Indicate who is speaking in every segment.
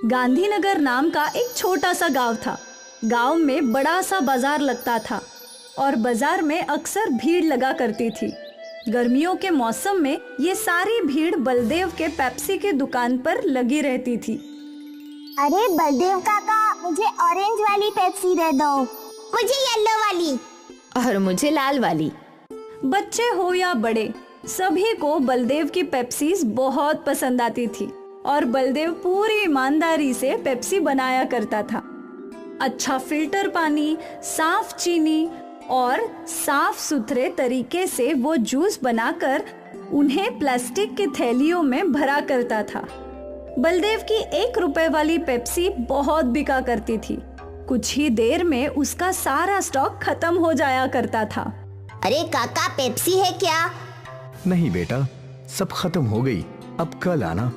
Speaker 1: गांधीनगर नाम का एक छोटा सा गांव था। गांव में बड़ा सा बाजार लगता था और बाजार में अक्सर भीड़ लगा करती थी। गर्मियों के मौसम में ये सारी भीड़ बलदेव के पेप्सी के दुकान पर लगी रहती थी।
Speaker 2: अरे बलदेव काका, मुझे ऑरेंज वाली पेप्सी दे दो। मुझे येलो वाली।
Speaker 3: और मुझे लाल वाली।
Speaker 1: बच्चे हो या बड़े, सभी को बलदेव की पेप्सीज बहुत पसंद आती थी और बलदेव पूरी ईमानदारी से पेप्सी बनाया करता था। अच्छा फिल्टर पानी, साफ चीनी और साफ सुथरे तरीके से वो जूस बनाकर उन्हें प्लास्टिक की थैलियों में भरा करता था। बलदेव की 1 रुपए वाली पेप्सी बहुत बिका करती थी। कुछ ही देर में उसका सारा स्टॉक खत्म हो जाया करता था।
Speaker 2: अरे काका, पेप्सी है क्या?
Speaker 4: नहीं बेटा, सब खत्म हो गई, अब कल आना।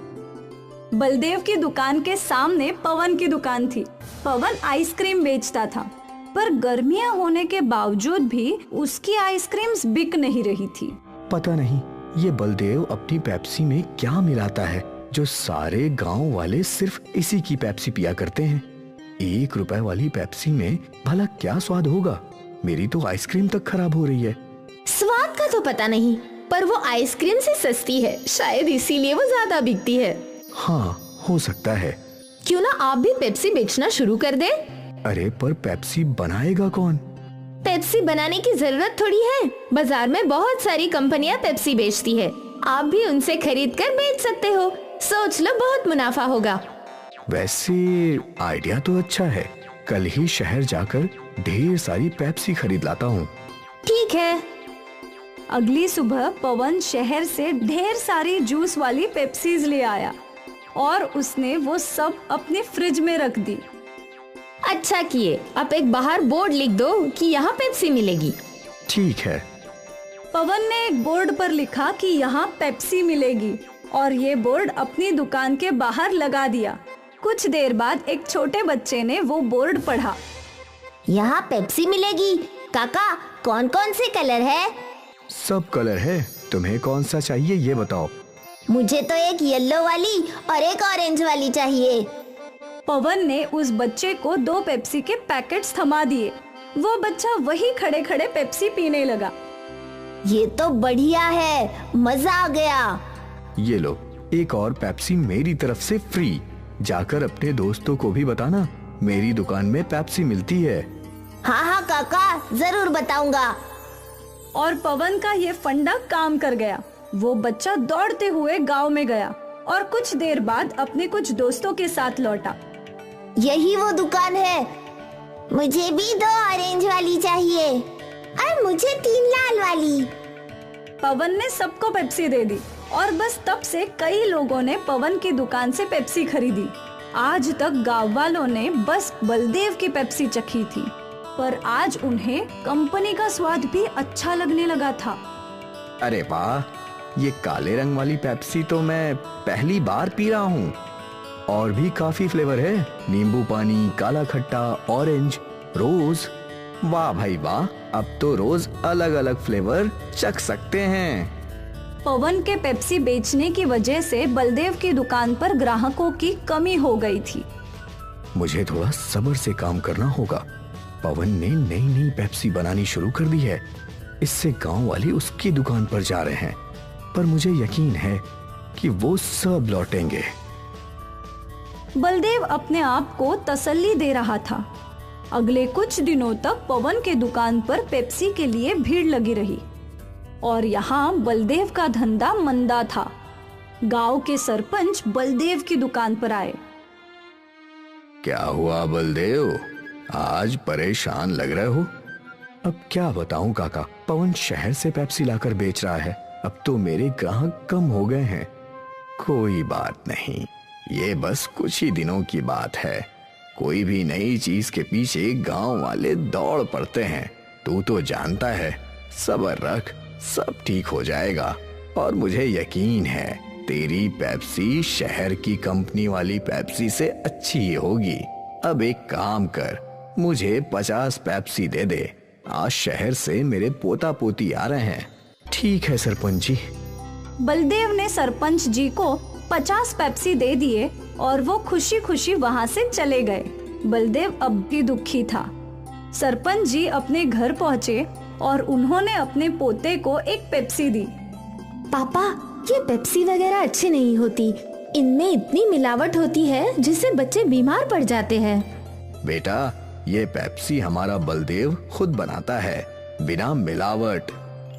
Speaker 1: बलदेव की दुकान के सामने पवन की दुकान थी। पवन आइसक्रीम बेचता था, पर गर्मियां होने के बावजूद भी उसकी आइसक्रीम्स बिक नहीं रही थी।
Speaker 4: पता नहीं ये बलदेव अपनी पेप्सी में क्या मिलाता है जो सारे गांव वाले सिर्फ इसी की पेप्सी पिया करते हैं। 1 रुपए वाली पेप्सी में भला क्या स्वाद होगा? मेरी तो आइसक्रीम तक खराब हो रही है।
Speaker 3: स्वाद का तो पता नहीं, पर वो आइसक्रीम से सस्ती है, शायद इसीलिए वो ज्यादा बिकती है।
Speaker 4: हाँ, हो सकता है।
Speaker 3: क्यों ना आप भी पेप्सी बेचना शुरू कर दें?
Speaker 4: अरे पर पेप्सी बनाएगा कौन?
Speaker 3: पेप्सी बनाने की जरूरत थोड़ी है। बाजार में बहुत सारी कंपनियां पेप्सी बेचती है, आप भी उनसे खरीद कर बेच सकते हो। सोच लो, बहुत मुनाफा होगा।
Speaker 4: वैसे आइडिया तो अच्छा है, कल ही शहर जाकर ढेर सारी पेप्सी खरीद लाता हूँ।
Speaker 3: ठीक है।
Speaker 1: अगली सुबह पवन शहर से ढेर सारी जूस वाली पेप्सीज ले आया और उसने वो सब अपने फ्रिज में रख दी।
Speaker 3: अच्छा किए, अब एक बाहर बोर्ड लिख दो कि यहाँ पेप्सी मिलेगी।
Speaker 4: ठीक है।
Speaker 1: पवन ने एक बोर्ड पर लिखा कि यहाँ पेप्सी मिलेगी और ये बोर्ड अपनी दुकान के बाहर लगा दिया। कुछ देर बाद एक छोटे बच्चे ने वो बोर्ड पढ़ा।
Speaker 2: यहाँ पेप्सी मिलेगी। काका, कौन कौन से कलर है?
Speaker 4: सब कलर है, तुम्हें कौन सा चाहिए ये बताओ।
Speaker 2: मुझे तो एक येलो वाली और एक ऑरेंज वाली चाहिए।
Speaker 1: पवन ने उस बच्चे को 2 पेप्सी के पैकेट्स थमा दिए। वो बच्चा वही खड़े खड़े पेप्सी पीने लगा।
Speaker 2: ये तो बढ़िया है, मजा आ गया।
Speaker 4: ये लो, एक और पेप्सी मेरी तरफ से फ्री। जाकर अपने दोस्तों को भी बताना, मेरी दुकान में पेप्सी मिलती है।
Speaker 2: हाँ हाँ काका, जरूर बताऊंगा।
Speaker 1: और पवन का ये फंडा काम कर गया। वो बच्चा दौड़ते हुए गांव में गया और कुछ देर बाद अपने कुछ दोस्तों के साथ लौटा।
Speaker 2: यही वो दुकान है। मुझे भी 2 ऑरेंज वाली चाहिए और मुझे 3 लाल वाली।
Speaker 1: पवन ने सबको पेप्सी दे दी और बस तब से कई लोगों ने पवन की दुकान से पेप्सी खरीदी। आज तक गांव वालों ने बस बलदेव की पेप्सी चखी थी, पर आज उन्हें कंपनी का स्वाद भी अच्छा लगने लगा था।
Speaker 4: अरे वाह, ये काले रंग वाली पेप्सी तो मैं पहली बार पी रहा हूँ। और भी काफी फ्लेवर है, नींबू पानी, काला खट्टा, ऑरेंज, रोज। वाह भाई वाह, अब तो रोज अलग अलग फ्लेवर चख सकते हैं।
Speaker 1: पवन के पेप्सी बेचने की वजह से बलदेव की दुकान पर ग्राहकों की कमी हो गई थी।
Speaker 4: मुझे थोड़ा सब्र से काम करना होगा। पवन ने नई नई पेप्सी बनानी शुरू कर दी है, इससे गांव वाले उसकी दुकान पर जा रहे हैं, पर मुझे यकीन है कि वो सब लौटेंगे।
Speaker 1: बलदेव अपने आप को तसल्ली दे रहा था। अगले कुछ दिनों तक पवन के दुकान पर पेप्सी के लिए भीड़ लगी रही और यहाँ बलदेव का धंधा मंदा था। गांव के सरपंच बलदेव की दुकान पर आए।
Speaker 4: क्या हुआ बलदेव, आज परेशान लग रहे हो? अब क्या बताऊं काका, पवन शहर से पेप्सी लाकर बेच रहा है। अब तो मेरे ग्राहक कम हो गए हैं। कोई बात नहीं, ये बस कुछ ही दिनों की बात है। कोई भी नई चीज के पीछे गांव वाले दौड़ पड़ते हैं। तू तो जानता है, सब्र रख, सब ठीक हो जाएगा। और मुझे यकीन है तेरी पेप्सी शहर की कंपनी वाली पेप्सी से अच्छी ही होगी। अब एक काम कर, मुझे 50 पेप्सी दे दे। आज शहर से मेरे पोता पोती आ रहे हैं। ठीक है सरपंच जी।
Speaker 1: बलदेव ने सरपंच जी को 50 पेप्सी दे दिए और वो खुशी खुशी वहाँ से चले गए। बलदेव अब भी दुखी था। सरपंच जी अपने घर पहुँचे और उन्होंने अपने पोते को एक पेप्सी दी।
Speaker 3: पापा, ये पेप्सी वगैरह अच्छी नहीं होती। इनमें इतनी मिलावट होती है जिससे बच्चे बीमार पड़ जाते हैं।
Speaker 4: बेटा, ये पेप्सी हमारा बलदेव खुद बनाता है, बिना मिलावट,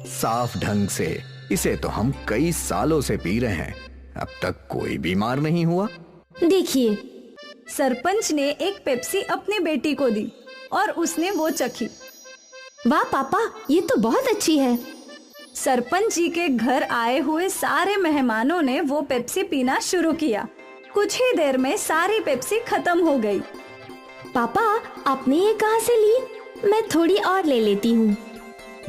Speaker 4: साफ ढंग से। इसे तो हम कई सालों से पी रहे हैं, अब तक कोई बीमार नहीं हुआ।
Speaker 3: देखिए,
Speaker 1: सरपंच ने एक पेप्सी अपनी बेटी को दी और उसने वो चखी।
Speaker 3: वाह पापा, ये तो बहुत अच्छी है।
Speaker 1: सरपंच जी के घर आए हुए सारे मेहमानों ने वो पेप्सी पीना शुरू किया। कुछ ही देर में सारी पेप्सी खत्म हो गई।
Speaker 3: पापा, आपने ये कहाँ से ली? मैं थोड़ी और ले लेती हूँ।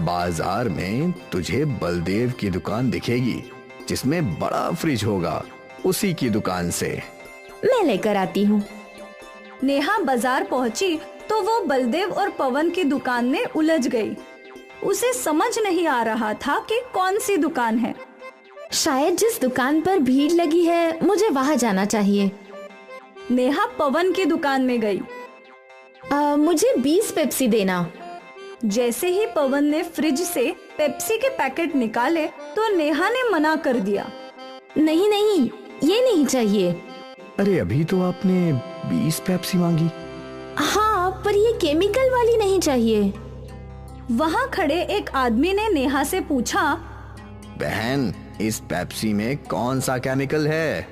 Speaker 4: बाजार में तुझे बलदेव की दुकान दिखेगी जिसमें बड़ा फ्रिज होगा, उसी की दुकान से।
Speaker 3: मैं लेकर आती हूँ।
Speaker 1: नेहा बाजार पहुंची तो वो बलदेव और पवन की दुकान में उलझ गई। उसे समझ नहीं आ रहा था कि कौन सी दुकान है।
Speaker 3: शायद जिस दुकान पर भीड़ लगी है मुझे वहाँ जाना चाहिए।
Speaker 1: नेहा पवन की दुकान में गई।
Speaker 3: मुझे 20 पेप्सी देना।
Speaker 1: जैसे ही पवन ने फ्रिज से पेप्सी के पैकेट निकाले तो नेहा ने मना कर दिया।
Speaker 3: नहीं नहीं, ये नहीं चाहिए।
Speaker 4: अरे अभी तो आपने 20 पेप्सी मांगी।
Speaker 3: हाँ, पर ये केमिकल वाली नहीं चाहिए।
Speaker 1: वहाँ खड़े एक आदमी ने नेहा से पूछा,
Speaker 4: बहन, इस पेप्सी में कौन सा केमिकल है?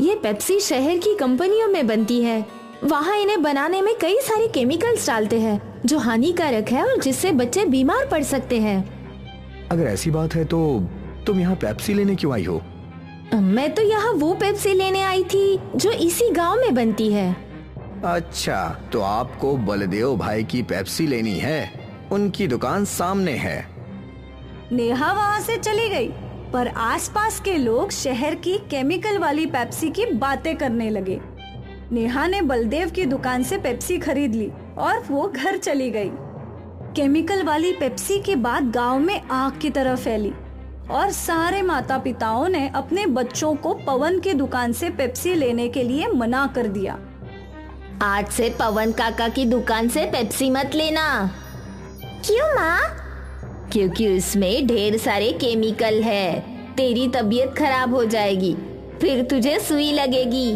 Speaker 3: ये पेप्सी शहर की कंपनियों में बनती है। वहाँ इन्हें बनाने में कई सारे केमिकल्स डालते हैं जो हानिकारक है और जिससे बच्चे बीमार पड़ सकते हैं।
Speaker 4: अगर ऐसी बात है तो तुम यहाँ पेप्सी लेने क्यों आई हो?
Speaker 3: मैं तो यहाँ वो पेप्सी लेने आई थी जो इसी गांव में बनती है।
Speaker 4: अच्छा, तो आपको बलदेव भाई की पेप्सी लेनी है? उनकी दुकान सामने है।
Speaker 1: नेहा वहाँ से चली गई, पर आसपास के लोग शहर की केमिकल वाली पेप्सी की बातें करने लगे। नेहा ने बलदेव की दुकान से पेप्सी खरीद ली और वो घर चली गई। केमिकल वाली पेप्सी की बात गांव में आग की तरह फैली और सारे माता पिताओं ने अपने बच्चों को पवन की दुकान से पेप्सी लेने के लिए मना कर दिया।
Speaker 3: आज से पवन काका की दुकान से पेप्सी मत लेना।
Speaker 2: क्यों माँ?
Speaker 3: क्योंकि उसमें ढेर सारे केमिकल है। तेरी तबीयत खराब हो जाएगी, फिर तुझे सुई लगेगी।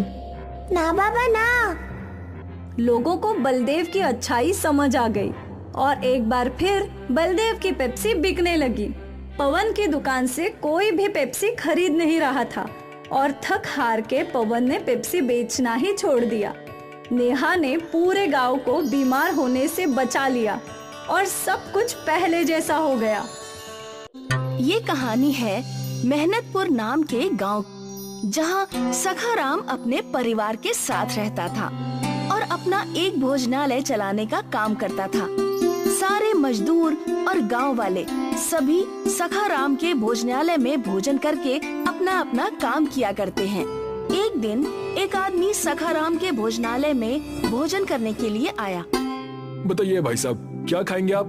Speaker 2: ना बाबा ना।
Speaker 1: लोगों को बलदेव की अच्छाई समझ आ गई और एक बार फिर बलदेव की पेप्सी बिकने लगी। पवन की दुकान से कोई भी पेप्सी खरीद नहीं रहा था और थक हार के पवन ने पेप्सी बेचना ही छोड़ दिया। नेहा ने पूरे गांव को बीमार होने से बचा लिया और सब कुछ पहले जैसा हो गया।
Speaker 5: ये कहानी है मेहनतपुर नाम के गांव, जहां सखाराम अपने परिवार के साथ रहता था और अपना एक भोजनालय चलाने का काम करता था। सारे मजदूर और गांव वाले सभी सखाराम के भोजनालय में भोजन करके अपना अपना काम किया करते हैं। एक दिन एक आदमी सखाराम के भोजनालय में भोजन करने के लिए आया।
Speaker 6: बताइए भाई साहब, क्या खाएंगे आप?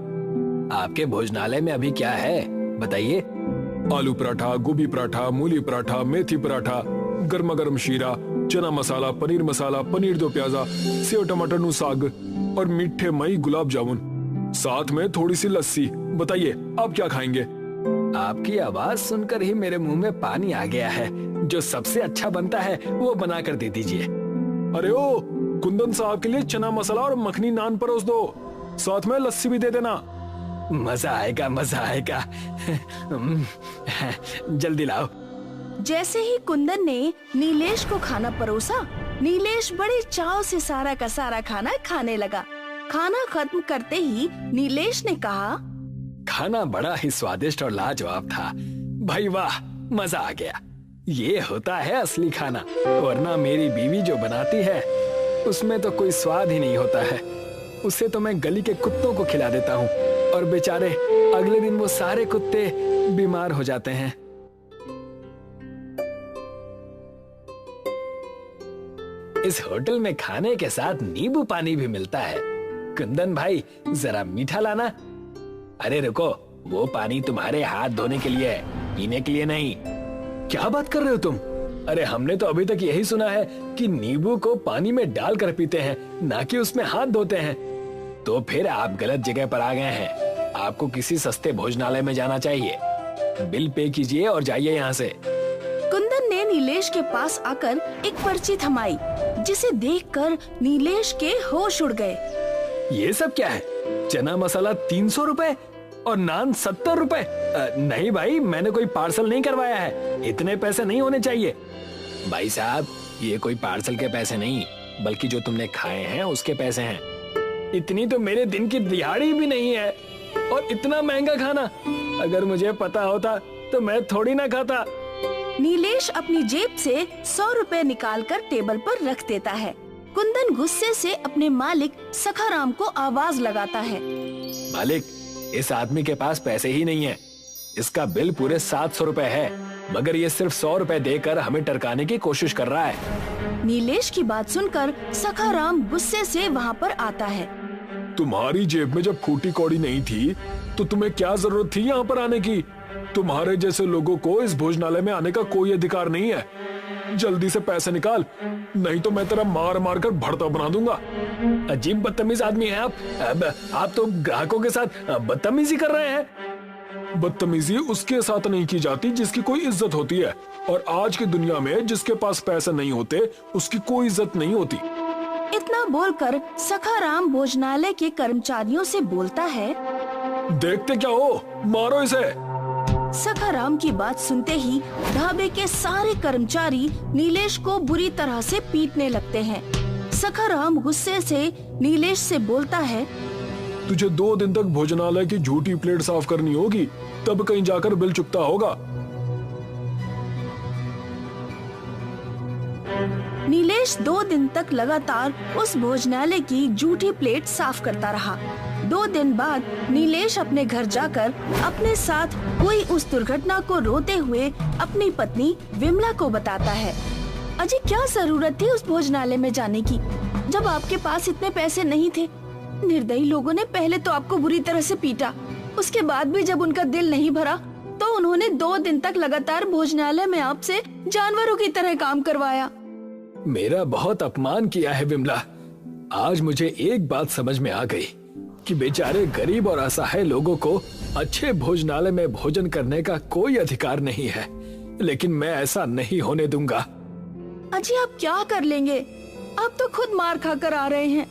Speaker 7: आपके भोजनालय में अभी क्या है बताइए?
Speaker 6: आलू पराठा, गोभी पराठा, मूली पराठा, मेथी पराठा, गर्मा गर्म शीरा, चना मसाला, पनीर दो प्याजा, सेव टमाटर नु साग और मीठे मई गुलाब जामुन, साथ में थोड़ी सी लस्सी। बताइए आप क्या खाएंगे?
Speaker 7: आपकी आवाज सुनकर ही मेरे मुंह में पानी आ गया है। जो सबसे अच्छा बनता है वो बना कर दे दीजिए।
Speaker 6: अरे ओ, कुंदन साहब के लिए चना मसाला और मखनी नान परोस दो, साथ में लस्सी भी दे देना।
Speaker 7: मजा आएगा, मजा आएगा। जल्दी लाओ।
Speaker 5: जैसे ही कुंदन ने नीलेश को खाना परोसा, नीलेश बड़े चाव से सारा का सारा खाना खाने लगा। खाना खत्म करते ही नीलेश ने कहा,
Speaker 7: खाना बड़ा ही स्वादिष्ट और लाजवाब था भाई, वाह, मजा आ गया। ये होता है असली खाना, वरना मेरी बीवी जो बनाती है उसमें तो कोई स्वाद ही नहीं होता है। उसे तो मैं गली के कुत्तों को खिला देता हूँ और बेचारे अगले दिन वो सारे कुत्ते बीमार हो जाते हैं। इस होटल में खाने के साथ नींबू पानी भी मिलता है। कुंदन भाई, जरा मीठा लाना। अरे रुको, वो पानी तुम्हारे हाथ धोने के लिए है, पीने के लिए नहीं।
Speaker 6: क्या बात कर रहे हो तुम?
Speaker 7: अरे हमने तो अभी तक यही सुना है कि नींबू को पानी में डालकर पीते हैं, ना कि उसमें हाथ धोते हैं। तो फिर आप गलत जगह पर आ गए हैं। आपको किसी सस्ते भोजनालय में जाना चाहिए। बिल पे कीजिए और जाइए यहाँ से।
Speaker 5: कुंदन ने नीलेश के पास आकर एक पर्ची थमाई, जिसे देखकर नीलेश के होश उड़ गए।
Speaker 7: ये सब क्या है? चना मसाला 300 रुपए और नान 70 रुपए। नहीं भाई, मैंने कोई पार्सल नहीं करवाया है, इतने पैसे नहीं होने चाहिए। भाई साहब, ये कोई पार्सल के पैसे नहीं, बल्कि जो तुमने खाए हैं उसके पैसे हैं। इतनी तो मेरे दिन की दिहाड़ी भी नहीं है, और इतना महंगा खाना। अगर मुझे पता होता तो मैं थोड़ी ना खाता।
Speaker 5: नीलेश अपनी जेब से 100 रुपए निकालकर टेबल पर रख देता है। कुंदन गुस्से से अपने मालिक सखाराम को आवाज लगाता है।
Speaker 7: मालिक, इस आदमी के पास पैसे ही नहीं है। इसका बिल पूरे 700 रुपए है, मगर ये सिर्फ 100 रुपए देकर हमें टरकाने की कोशिश कर रहा है।
Speaker 5: नीलेश की बात सुनकर सखाराम गुस्से से वहाँ पर आता है।
Speaker 6: तुम्हारी जेब में जब फूटी कौड़ी नहीं थी तो तुम्हें क्या जरूरत थी यहाँ पर आने की? तुम्हारे जैसे लोगों को इस भोजनालय में आने का कोई अधिकार नहीं है। जल्दी से पैसे निकाल, नहीं तो मैं तेरा मार मार कर भड़ता बना दूंगा।
Speaker 7: अजीब बदतमीज आदमी है आप तो ग्राहकों के साथ बदतमीजी कर रहे हैं।
Speaker 6: बदतमीजी उसके साथ नहीं की जाती जिसकी कोई इज्जत होती है, और आज की दुनिया में जिसके पास पैसे नहीं होते उसकी कोई इज्जत नहीं होती।
Speaker 5: इतना बोलकर सखाराम भोजनालय के कर्मचारियों से बोलता है,
Speaker 6: देखते क्या हो, मारो इसे।
Speaker 5: सखाराम की बात सुनते ही ढाबे के सारे कर्मचारी नीलेश को बुरी तरह से पीटने लगते हैं। सखाराम गुस्से से नीलेश से बोलता है,
Speaker 6: तुझे 2 दिन तक भोजनालय की झूठी प्लेट साफ करनी होगी, तब कहीं जाकर बिल चुकता होगा।
Speaker 5: नीलेश 2 दिन तक लगातार उस भोजनालय की झूठी प्लेट साफ करता रहा। 2 दिन बाद नीलेश अपने घर जाकर अपने साथ हुई उस दुर्घटना को रोते हुए अपनी पत्नी विमला को बताता है। अजय, क्या जरूरत थी उस भोजनालय में जाने की, जब आपके पास इतने पैसे नहीं थे। निर्दयी लोगों ने पहले तो आपको बुरी तरह से पीटा, उसके बाद भी जब उनका दिल नहीं भरा तो उन्होंने 2 दिन तक लगातार भोजनालय में आपसे जानवरों की तरह काम करवाया।
Speaker 7: मेरा बहुत अपमान किया है विमला। आज मुझे एक बात समझ में आ गई कि बेचारे गरीब और असहाय लोगों को अच्छे भोजनालय में भोजन करने का कोई अधिकार नहीं है, लेकिन मैं ऐसा नहीं होने दूंगा।
Speaker 5: अजी, आप क्या कर लेंगे? आप तो खुद मार खाकर आ रहे हैं।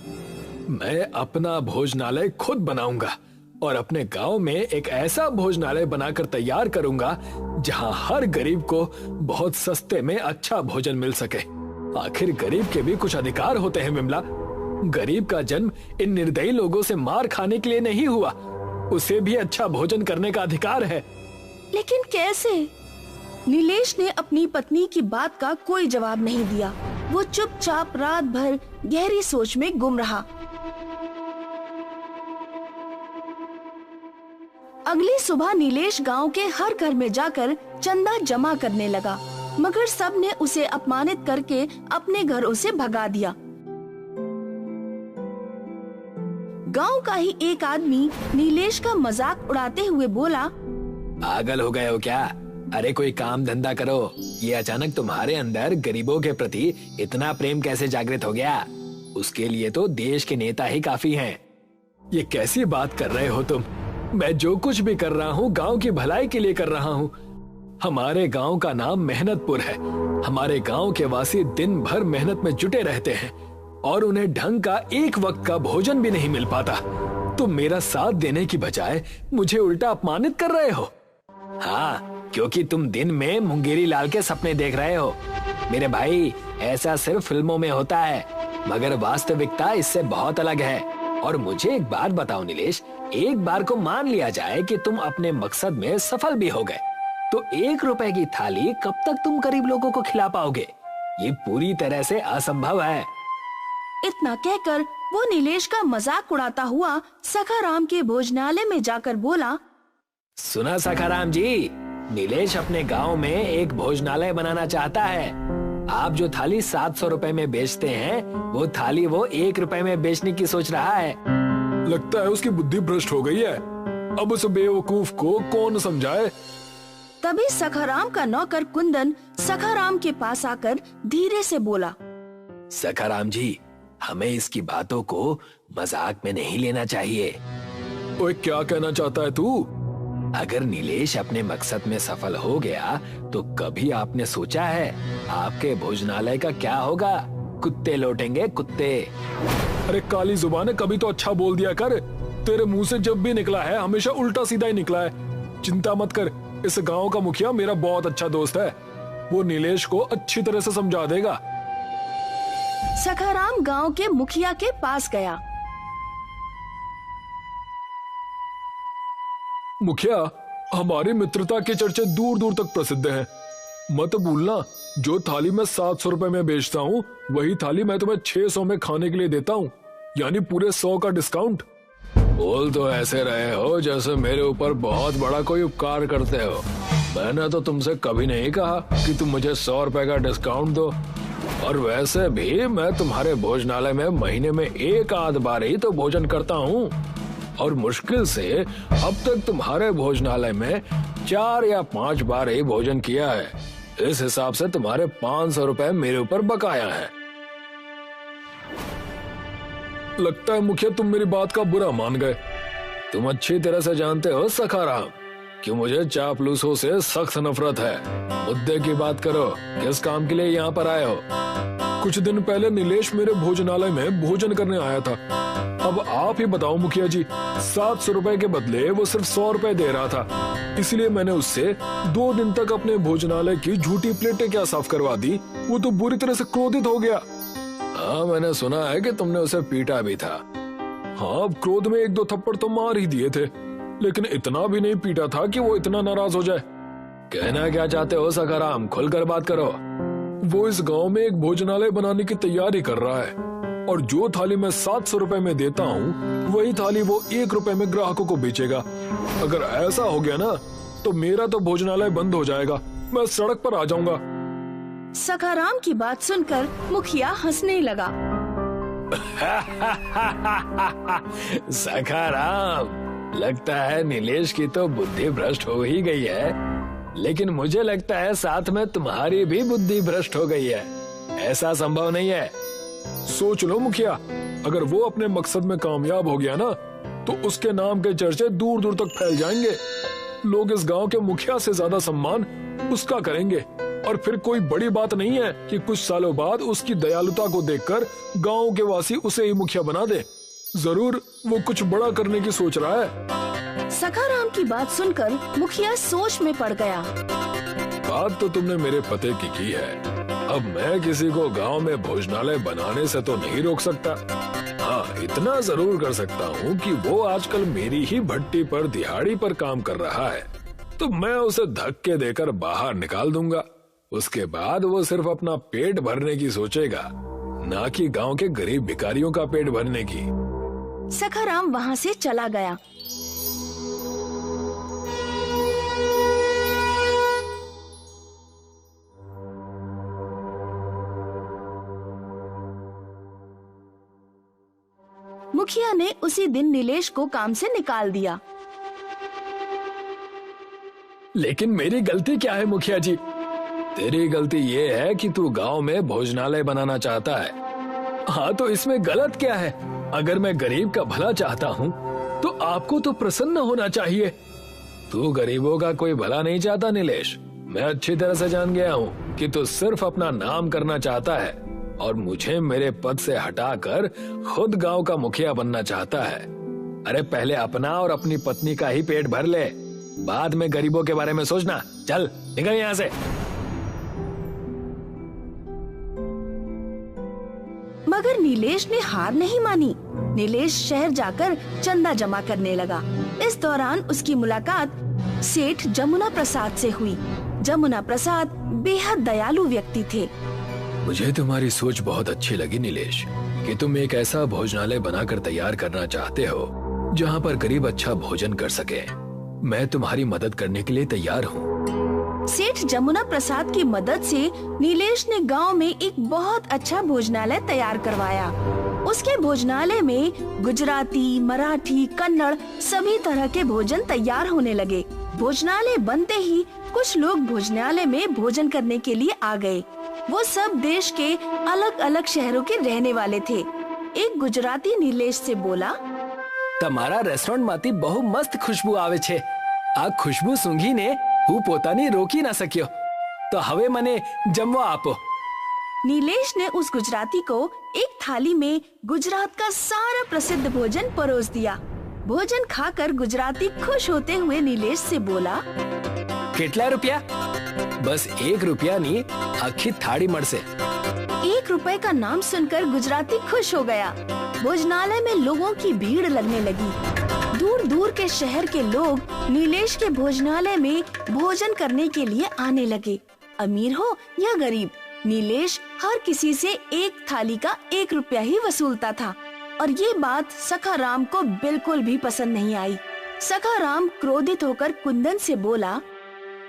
Speaker 7: मैं अपना भोजनालय खुद बनाऊंगा और अपने गांव में एक ऐसा भोजनालय बनाकर तैयार करूंगा जहां हर गरीब को बहुत सस्ते में अच्छा भोजन मिल सके। आखिर गरीब के भी कुछ अधिकार होते हैं विमला। गरीब का जन्म इन निर्दयी लोगों से मार खाने के लिए नहीं हुआ, उसे भी अच्छा भोजन करने का अधिकार है।
Speaker 5: लेकिन कैसे? नीलेश ने अपनी पत्नी की बात का कोई जवाब नहीं दिया। वो चुपचाप रात भर गहरी सोच में गुम रहा। अगली सुबह नीलेश गांव के हर घर में जाकर चंदा जमा करने लगा, मगर सब ने उसे अपमानित करके अपने घरों से भगा दिया। गांव का ही एक आदमी नीलेश का मजाक उड़ाते हुए बोला,
Speaker 7: पागल हो गए हो क्या? अरे कोई काम धंधा करो। ये अचानक तुम्हारे अंदर गरीबों के प्रति इतना प्रेम कैसे जागृत हो गया? उसके लिए तो देश के नेता ही काफी हैं।
Speaker 6: ये कैसी बात कर रहे हो तुम? मैं जो कुछ भी कर रहा हूँ गांव की भलाई के लिए कर रहा हूँ। हमारे गांव का नाम मेहनतपुर है। हमारे गांव के वासी दिन भर मेहनत में जुटे रहते हैं और उन्हें ढंग का एक वक्त का भोजन भी नहीं मिल पाता। तुम मेरा साथ देने की बजाय मुझे उल्टा अपमानित कर रहे हो।
Speaker 7: हाँ, क्योंकि तुम दिन में मुंगेरी लाल के सपने देख रहे हो। मेरे भाई, ऐसा सिर्फ फिल्मों में होता है, मगर वास्तविकता इससे बहुत अलग है। और मुझे एक बात बताओ नीलेश, एक बार को मान लिया जाए कि तुम अपने मकसद में सफल भी हो गए, तो 1 रुपए की थाली कब तक तुम गरीब लोगों को खिला पाओगे? ये पूरी तरह से असंभव है।
Speaker 5: इतना कहकर वो नीलेश का मजाक उड़ाता हुआ सखाराम के भोजनालय में जाकर बोला,
Speaker 7: सुना सखाराम जी, नीलेश अपने गांव में एक भोजनालय बनाना चाहता है। आप जो थाली 700 रुपए में बेचते हैं, वो थाली वो 1 रुपए में बेचने की सोच रहा है।
Speaker 6: लगता है उसकी बुद्धि भ्रष्ट हो गई है। अब उस बेवकूफ को कौन समझाए?
Speaker 5: तभी सखाराम का नौकर कुंदन सखाराम के पास आकर धीरे से बोला,
Speaker 7: सखाराम जी, हमें इसकी बातों को मजाक में नहीं लेना चाहिए।
Speaker 6: ओए, क्या कहना चाहता है तू?
Speaker 7: अगर नीलेश अपने मकसद में सफल हो गया तो कभी आपने सोचा है आपके भोजनालय का क्या होगा? कुत्ते लौटेंगे, कुत्ते।
Speaker 6: अरे काली जुबान है, कभी तो अच्छा बोल दिया कर। तेरे मुंह से जब भी निकला है हमेशा उल्टा सीधा ही निकला है। चिंता मत कर, इस गांव का मुखिया मेरा बहुत अच्छा दोस्त है, वो नीलेश को अच्छी तरह से समझा देगा।
Speaker 5: सखाराम गांव के मुखिया के पास गया।
Speaker 6: मुखिया, हमारी मित्रता के चर्चे दूर दूर तक प्रसिद्ध हैं। मत भूलना, जो थाली मैं 700 रुपए में बेचता हूँ वही थाली मैं तुम्हें 600 में खाने के लिए देता हूँ, यानी पूरे 100 का डिस्काउंट। बोल तो ऐसे रहे हो जैसे मेरे ऊपर बहुत बड़ा कोई उपकार करते हो। मैंने तो तुमसे कभी नहीं कहा कि तुम मुझे 100 रुपए का डिस्काउंट दो, और वैसे भी मैं तुम्हारे भोजनालय में महीने में 1 आध बार ही तो भोजन करता हूँ, और मुश्किल से अब तक तुम्हारे भोजनालय में 4 या 5 बार ही भोजन किया है। इस हिसाब से तुम्हारे 500 रुपए मेरे ऊपर बकाया है। लगता है मुखिया तुम मेरी बात का बुरा मान गए। तुम अच्छी तरह से जानते हो सखाराम कि मुझे चापलूसों से सख्त नफरत है। मुद्दे की बात करो, किस काम के लिए यहाँ पर आए हो? कुछ दिन पहले नीलेश मेरे भोजनालय में भोजन करने आया था। अब आप ही बताओ मुखिया जी, 700 रुपए के बदले वो सिर्फ 100 रुपए दे रहा था, इसलिए मैंने उससे 2 दिन तक अपने भोजनालय की झूठी प्लेटें क्या साफ करवा दी। वो तो बुरी तरह से क्रोधित हो गया। हाँ, मैंने सुना है कि तुमने उसे पीटा भी था। हाँ, क्रोध में 1-2 थप्पड़ तो मार ही दिए थे, लेकिन इतना भी नहीं पीटा था कि वो इतना नाराज हो जाए। कहना क्या चाहते हो सखाराम, खुलकर बात करो। वो इस गांव में एक भोजनालय बनाने की तैयारी कर रहा है, और जो थाली मैं 700 रुपए में देता हूँ वही थाली वो 1 रुपए में ग्राहकों को बेचेगा। अगर ऐसा हो गया ना तो मेरा तो भोजनालय बंद हो जाएगा, मैं सड़क पर आ जाऊंगा।
Speaker 5: सखाराम की बात सुनकर मुखिया हंसने लगा।
Speaker 7: सखाराम, लगता है नीलेश की तो बुद्धि भ्रष्ट हो ही गई है, लेकिन मुझे लगता है साथ में तुम्हारी भी बुद्धि भ्रष्ट हो गई है। ऐसा संभव नहीं है।
Speaker 6: सोच लो मुखिया, अगर वो अपने मकसद में कामयाब हो गया ना तो उसके नाम के चर्चे दूर दूर तक फैल जाएंगे। लोग इस गांव के मुखिया से ज्यादा सम्मान उसका करेंगे, और फिर कोई बड़ी बात नहीं है कि कुछ सालों बाद उसकी दयालुता को देखकर गांव के वासी उसे ही मुखिया बना दे। जरूर वो कुछ बड़ा करने की सोच रहा है।
Speaker 5: सखाराम की बात सुनकर मुखिया सोच में पड़ गया।
Speaker 6: बात तो तुमने मेरे पते की है। अब मैं किसी को गांव में भोजनालय बनाने से तो नहीं रोक सकता। हाँ, इतना जरूर कर सकता हूँ कि वो आजकल मेरी ही भट्टी पर दिहाड़ी पर काम कर रहा है, तो मैं उसे धक्के देकर बाहर निकाल दूंगा। उसके बाद वो सिर्फ अपना पेट भरने की सोचेगा, ना कि गांव के गरीब भिखारियों का पेट भरने की।
Speaker 5: सखाराम वहाँ से चला गया। मुखिया ने उसी दिन नीलेश को काम से निकाल दिया।
Speaker 6: लेकिन मेरी गलती क्या है मुखिया जी? तेरी गलती ये है कि तू गांव में भोजनालय बनाना चाहता है। हाँ, तो इसमें गलत क्या है? अगर मैं गरीब का भला चाहता हूँ तो आपको तो प्रसन्न होना चाहिए। तू गरीबों का कोई भला नहीं चाहता नीलेश। मैं अच्छी तरह से जान गया हूँ कि तू सिर्फ अपना नाम करना चाहता है और मुझे मेरे पद से हटाकर खुद गांव का मुखिया बनना चाहता है। अरे पहले अपना और अपनी पत्नी का ही पेट भर ले, बाद में गरीबों के बारे में सोचना। चल निकल यहाँ से।
Speaker 5: मगर नीलेश ने हार नहीं मानी। नीलेश शहर जाकर चंदा जमा करने लगा। इस दौरान उसकी मुलाकात सेठ जमुना प्रसाद से हुई। जमुना प्रसाद बेहद दयालु व्यक्ति थे।
Speaker 6: मुझे तुम्हारी सोच बहुत अच्छी लगी नीलेश, कि तुम एक ऐसा भोजनालय बनाकर तैयार करना चाहते हो जहाँ पर गरीब अच्छा भोजन कर सके। मैं तुम्हारी मदद करने के लिए तैयार हूँ।
Speaker 5: सेठ जमुना प्रसाद की मदद से नीलेश ने गांव में एक बहुत अच्छा भोजनालय तैयार करवाया। उसके भोजनालय में गुजराती, मराठी, कन्नड़ सभी तरह के भोजन तैयार होने लगे। भोजनालय बनते ही कुछ लोग भोजनालय में भोजन करने के लिए आ गए। वो सब देश के अलग अलग शहरों के रहने वाले थे। एक गुजराती नीलेश से बोला,
Speaker 7: તમારા રેસ્ટોરન્ટમાંથી બહુ મસ્ત ખુશ્બુ આવે છે। આ ખુશ્બુ સૂંઘીને હું પોતાને રોકી ના શક્યો। તો હવે મને જમવા આપો।
Speaker 5: नीलेश ने उस गुजराती को एक थाली में गुजरात का सारा प्रसिद्ध भोजन परोस दिया। भोजन खाकर गुजराती खुश होते हुए नीलेश से बोला,
Speaker 7: કેટલા રૂપિયા? બસ 1 રૂપિયાની આખી થાળી મળશે।
Speaker 5: 1 रुपए का नाम सुनकर गुजराती खुश हो गया। भोजनालय में लोगों की भीड़ लगने लगी। दूर दूर के शहर के लोग नीलेश के भोजनालय में भोजन करने के लिए आने लगे। अमीर हो या गरीब, नीलेश हर किसी से एक थाली का 1 रुपया ही वसूलता था। और ये बात सखाराम को बिल्कुल भी पसंद नहीं आई। सखाराम क्रोधित होकर कुंदन से बोला,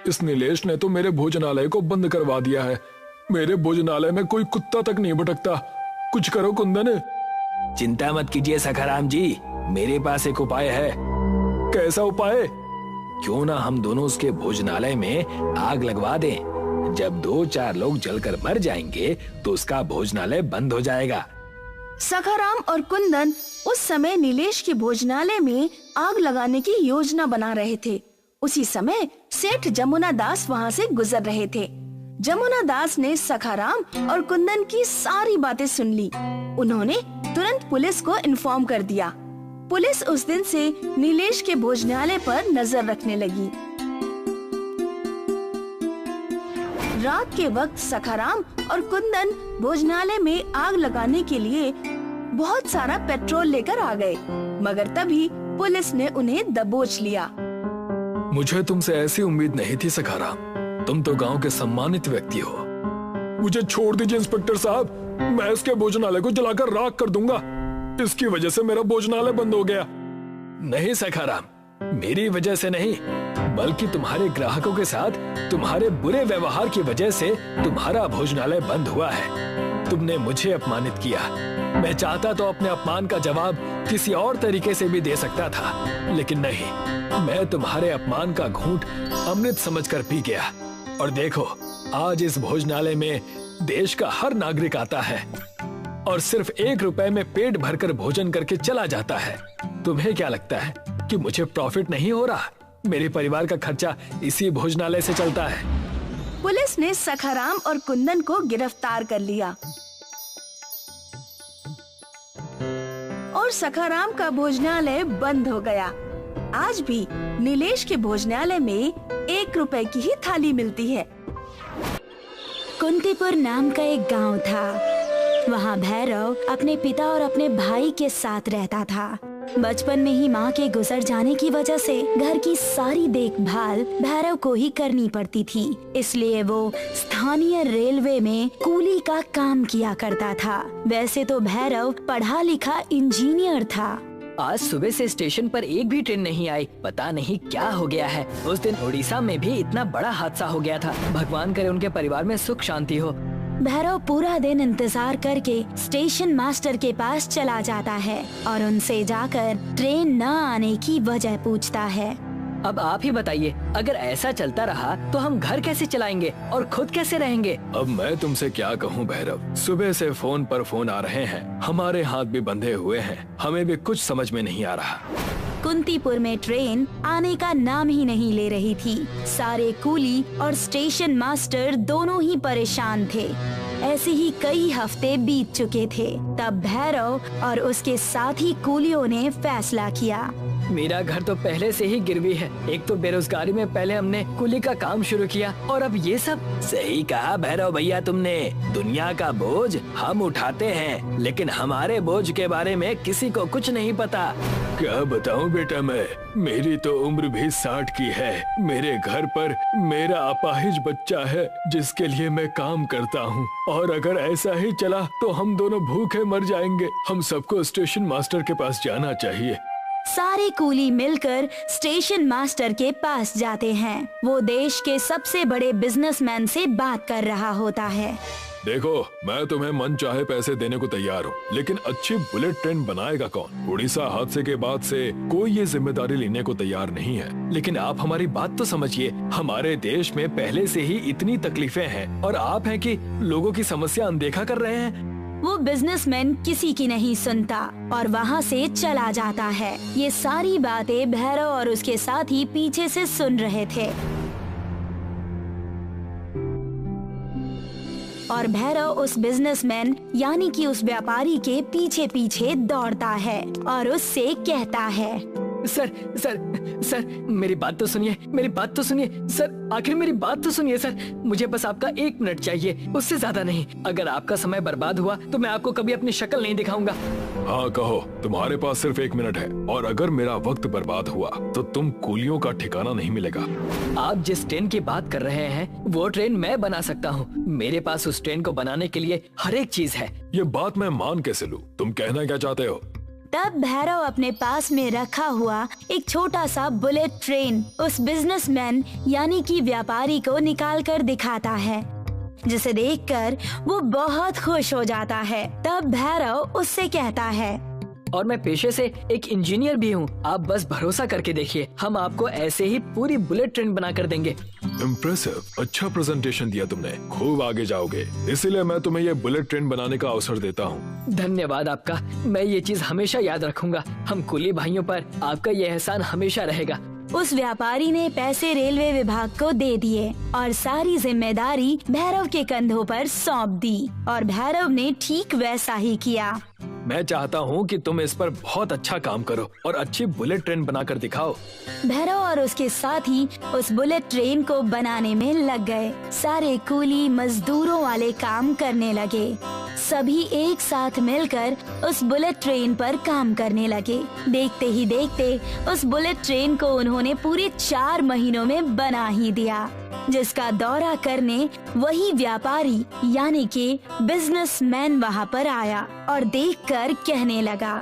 Speaker 6: इस नीलेश ने तो मेरे भोजनालय को बंद करवा दिया है। मेरे भोजनालय में कोई कुत्ता तक नहीं भटकता। कुछ करो कुंदन।
Speaker 7: चिंता मत कीजिए सखाराम जी, मेरे पास एक उपाय है।
Speaker 6: कैसा उपाय?
Speaker 7: क्यों ना हम दोनों उसके भोजनालय में आग लगवा दें। जब 2-4 लोग जलकर मर जाएंगे तो उसका भोजनालय बंद हो जाएगा।
Speaker 5: सखाराम और कुंदन उस समय नीलेश के भोजनालय में आग लगाने की योजना बना रहे थे। उसी समय सेठ जमुना दास वहाँ से गुजर रहे थे। जमुना दास ने सखाराम और कुंदन की सारी बातें सुन ली। उन्होंने तुरंत पुलिस को इन्फॉर्म कर दिया। पुलिस उस दिन से नीलेश के भोजनालय पर नजर रखने लगी। रात के वक्त सखाराम और कुंदन भोजनालय में आग लगाने के लिए बहुत सारा पेट्रोल लेकर आ गए, मगर तभी पुलिस ने उन्हें दबोच लिया।
Speaker 6: मुझे तुमसे ऐसी उम्मीद नहीं थी सखाराम। तुम तो गांव के सम्मानित व्यक्ति हो। मुझे छोड़ दीजिए इंस्पेक्टर साहब, मैं इसके भोजनालय को जलाकर राख कर दूंगा। इसकी वजह से मेरा भोजनालय बंद हो गया।
Speaker 7: नहीं सखाराम, मेरी वजह से नहीं, बल्कि तुम्हारे ग्राहकों के साथ तुम्हारे बुरे व्यवहार की वजह से तुम्हारा भोजनालय बंद हुआ है। तुमने मुझे अपमानित किया। मैं चाहता तो अपने अपमान का जवाब किसी और तरीके से भी दे सकता था, लेकिन नहीं, मैं तुम्हारे अपमान का घूंट अमृत समझकर पी गया। और देखो, आज इस भोजनालय में देश का हर नागरिक आता है और सिर्फ 1 रुपए में पेट भरकर भोजन करके चला जाता है। तुम्हें क्या लगता है कि मुझे प्रॉफिट नहीं हो रहा? मेरे परिवार का खर्चा इसी भोजनालय से चलता है।
Speaker 5: पुलिस ने सखाराम और कुंदन को गिरफ्तार कर लिया और सखाराम का भोजनालय बंद हो गया। आज भी नीलेश के भोजनालय में 1 रुपए की ही थाली मिलती है।
Speaker 1: कुंतीपुर नाम का एक गांव था। वहाँ भैरव अपने पिता और अपने भाई के साथ रहता था। बचपन में ही माँ के गुजर जाने की वजह से घर की सारी देखभाल भैरव को ही करनी पड़ती थी, इसलिए वो स्थानीय रेलवे में कूली का काम किया करता था। वैसे तो भैरव पढ़ा लिखा इंजीनियर था।
Speaker 8: आज सुबह से स्टेशन पर एक भी ट्रेन नहीं आई। पता नहीं क्या हो गया है। उस दिन उड़ीसा में भी इतना बड़ा हादसा हो गया था। भगवान करे उनके परिवार में सुख शांति हो।
Speaker 1: भैरव पूरा दिन इंतजार करके स्टेशन मास्टर के पास चला जाता है और उनसे जाकर ट्रेन न आने की वजह पूछता है।
Speaker 8: अब आप ही बताइए, अगर ऐसा चलता रहा तो हम घर कैसे चलाएंगे और खुद कैसे रहेंगे?
Speaker 6: अब मैं तुमसे क्या कहूँ भैरव, सुबह से फोन पर फोन आ रहे हैं, हमारे हाथ भी बंधे हुए हैं, हमें भी कुछ समझ में नहीं आ रहा।
Speaker 1: कुंतीपुर में ट्रेन आने का नाम ही नहीं ले रही थी। सारे कूली और स्टेशन मास्टर दोनों ही परेशान थे। ऐसे ही कई हफ्ते बीत चुके थे। तब भैरव और उसके साथी कूलियों ने फैसला किया।
Speaker 8: मेरा घर तो पहले से ही गिरवी है। एक तो बेरोजगारी में पहले हमने कुली का काम शुरू किया और अब ये सब।
Speaker 7: सही कहा भैरव भैया तुमने। दुनिया का बोझ हम उठाते हैं, लेकिन हमारे बोझ के बारे में किसी को कुछ नहीं पता।
Speaker 6: क्या बताऊं बेटा, मैं मेरी तो उम्र भी 60 की है। मेरे घर पर मेरा अपाहिज बच्चा है जिसके लिए मैं काम करता हूँ, और अगर ऐसा ही चला तो हम दोनों भूखे मर जाएंगे। हम सबको स्टेशन मास्टर के पास जाना चाहिए।
Speaker 5: सारे कूली मिलकर स्टेशन मास्टर के पास जाते हैं। वो देश के सबसे बड़े बिजनेसमैन से बात कर रहा होता है।
Speaker 6: देखो, मैं तुम्हें मन चाहे पैसे देने को तैयार हूँ, लेकिन अच्छी बुलेट ट्रेन बनाएगा कौन? उड़ीसा हादसे के बाद से कोई ये जिम्मेदारी लेने को तैयार नहीं है।
Speaker 7: लेकिन आप हमारी बात तो समझिए, हमारे देश में पहले से ही इतनी तकलीफें हैं और आप हैं कि लोगों की समस्या अनदेखा कर रहे हैं।
Speaker 5: वो बिजनेसमैन किसी की नहीं सुनता और वहाँ से चला जाता है। ये सारी बातें भैरव और उसके साथी पीछे से सुन रहे थे और भैरव उस बिजनेसमैन यानी कि उस व्यापारी के पीछे पीछे दौड़ता है और उससे कहता है,
Speaker 8: सर सर सर मेरी बात तो सुनिए, मेरी बात तो सुनिए सर, आखिर मेरी बात तो सुनिए सर। मुझे बस आपका 1 मिनट चाहिए, उससे ज्यादा नहीं। अगर आपका समय बर्बाद हुआ तो मैं आपको कभी अपनी शक्ल नहीं दिखाऊंगा।
Speaker 6: हाँ कहो, तुम्हारे पास सिर्फ 1 मिनट है और अगर मेरा वक्त बर्बाद हुआ तो तुम कूलियों का ठिकाना नहीं मिलेगा।
Speaker 8: आप जिस ट्रेन की बात कर रहे हैं वो ट्रेन मैं बना सकता हूँ। मेरे पास उस ट्रेन को बनाने के लिए हर एक चीज है।
Speaker 6: ये बात मैं मान कैसे लूं? तुम कहना क्या चाहते हो?
Speaker 5: तब भैरव अपने पास में रखा हुआ एक छोटा सा बुलेट ट्रेन उस बिजनेसमैन यानी कि व्यापारी को निकाल कर दिखाता है, जिसे देखकर वो बहुत खुश हो जाता है। तब भैरव उससे कहता है,
Speaker 8: और मैं पेशे से एक इंजीनियर भी हूँ, आप बस भरोसा करके देखिए, हम आपको ऐसे ही पूरी बुलेट ट्रेन बना कर देंगे।
Speaker 6: इम्प्रेसिव, अच्छा प्रेजेंटेशन दिया तुमने, खूब आगे जाओगे, इसीलिए मैं तुम्हें ये बुलेट ट्रेन बनाने का अवसर देता हूँ।
Speaker 8: धन्यवाद आपका, मैं ये चीज हमेशा याद रखूंगा। हम कुली भाइयों पर आपका ये एहसान हमेशा रहेगा।
Speaker 5: उस व्यापारी ने पैसे रेलवे विभाग को दे दिए और सारी जिम्मेदारी भैरव के कंधों पर सौंप दी और भैरव ने ठीक वैसा ही किया।
Speaker 7: मैं चाहता हूँ कि तुम इस पर बहुत अच्छा काम करो और अच्छी बुलेट ट्रेन बनाकर दिखाओ।
Speaker 5: भैरव और उसके साथी उस बुलेट ट्रेन को बनाने में लग गए। सारे कूली मजदूरों वाले काम करने लगे। सभी एक साथ मिलकर उस बुलेट ट्रेन पर काम करने लगे। देखते ही देखते उस बुलेट ट्रेन को उन्होंने पूरे 4 महीनों में बना ही दिया, जिसका दौरा करने वही व्यापारी यानी कि बिजनेसमैन वहाँ पर आया और देखकर कहने लगा,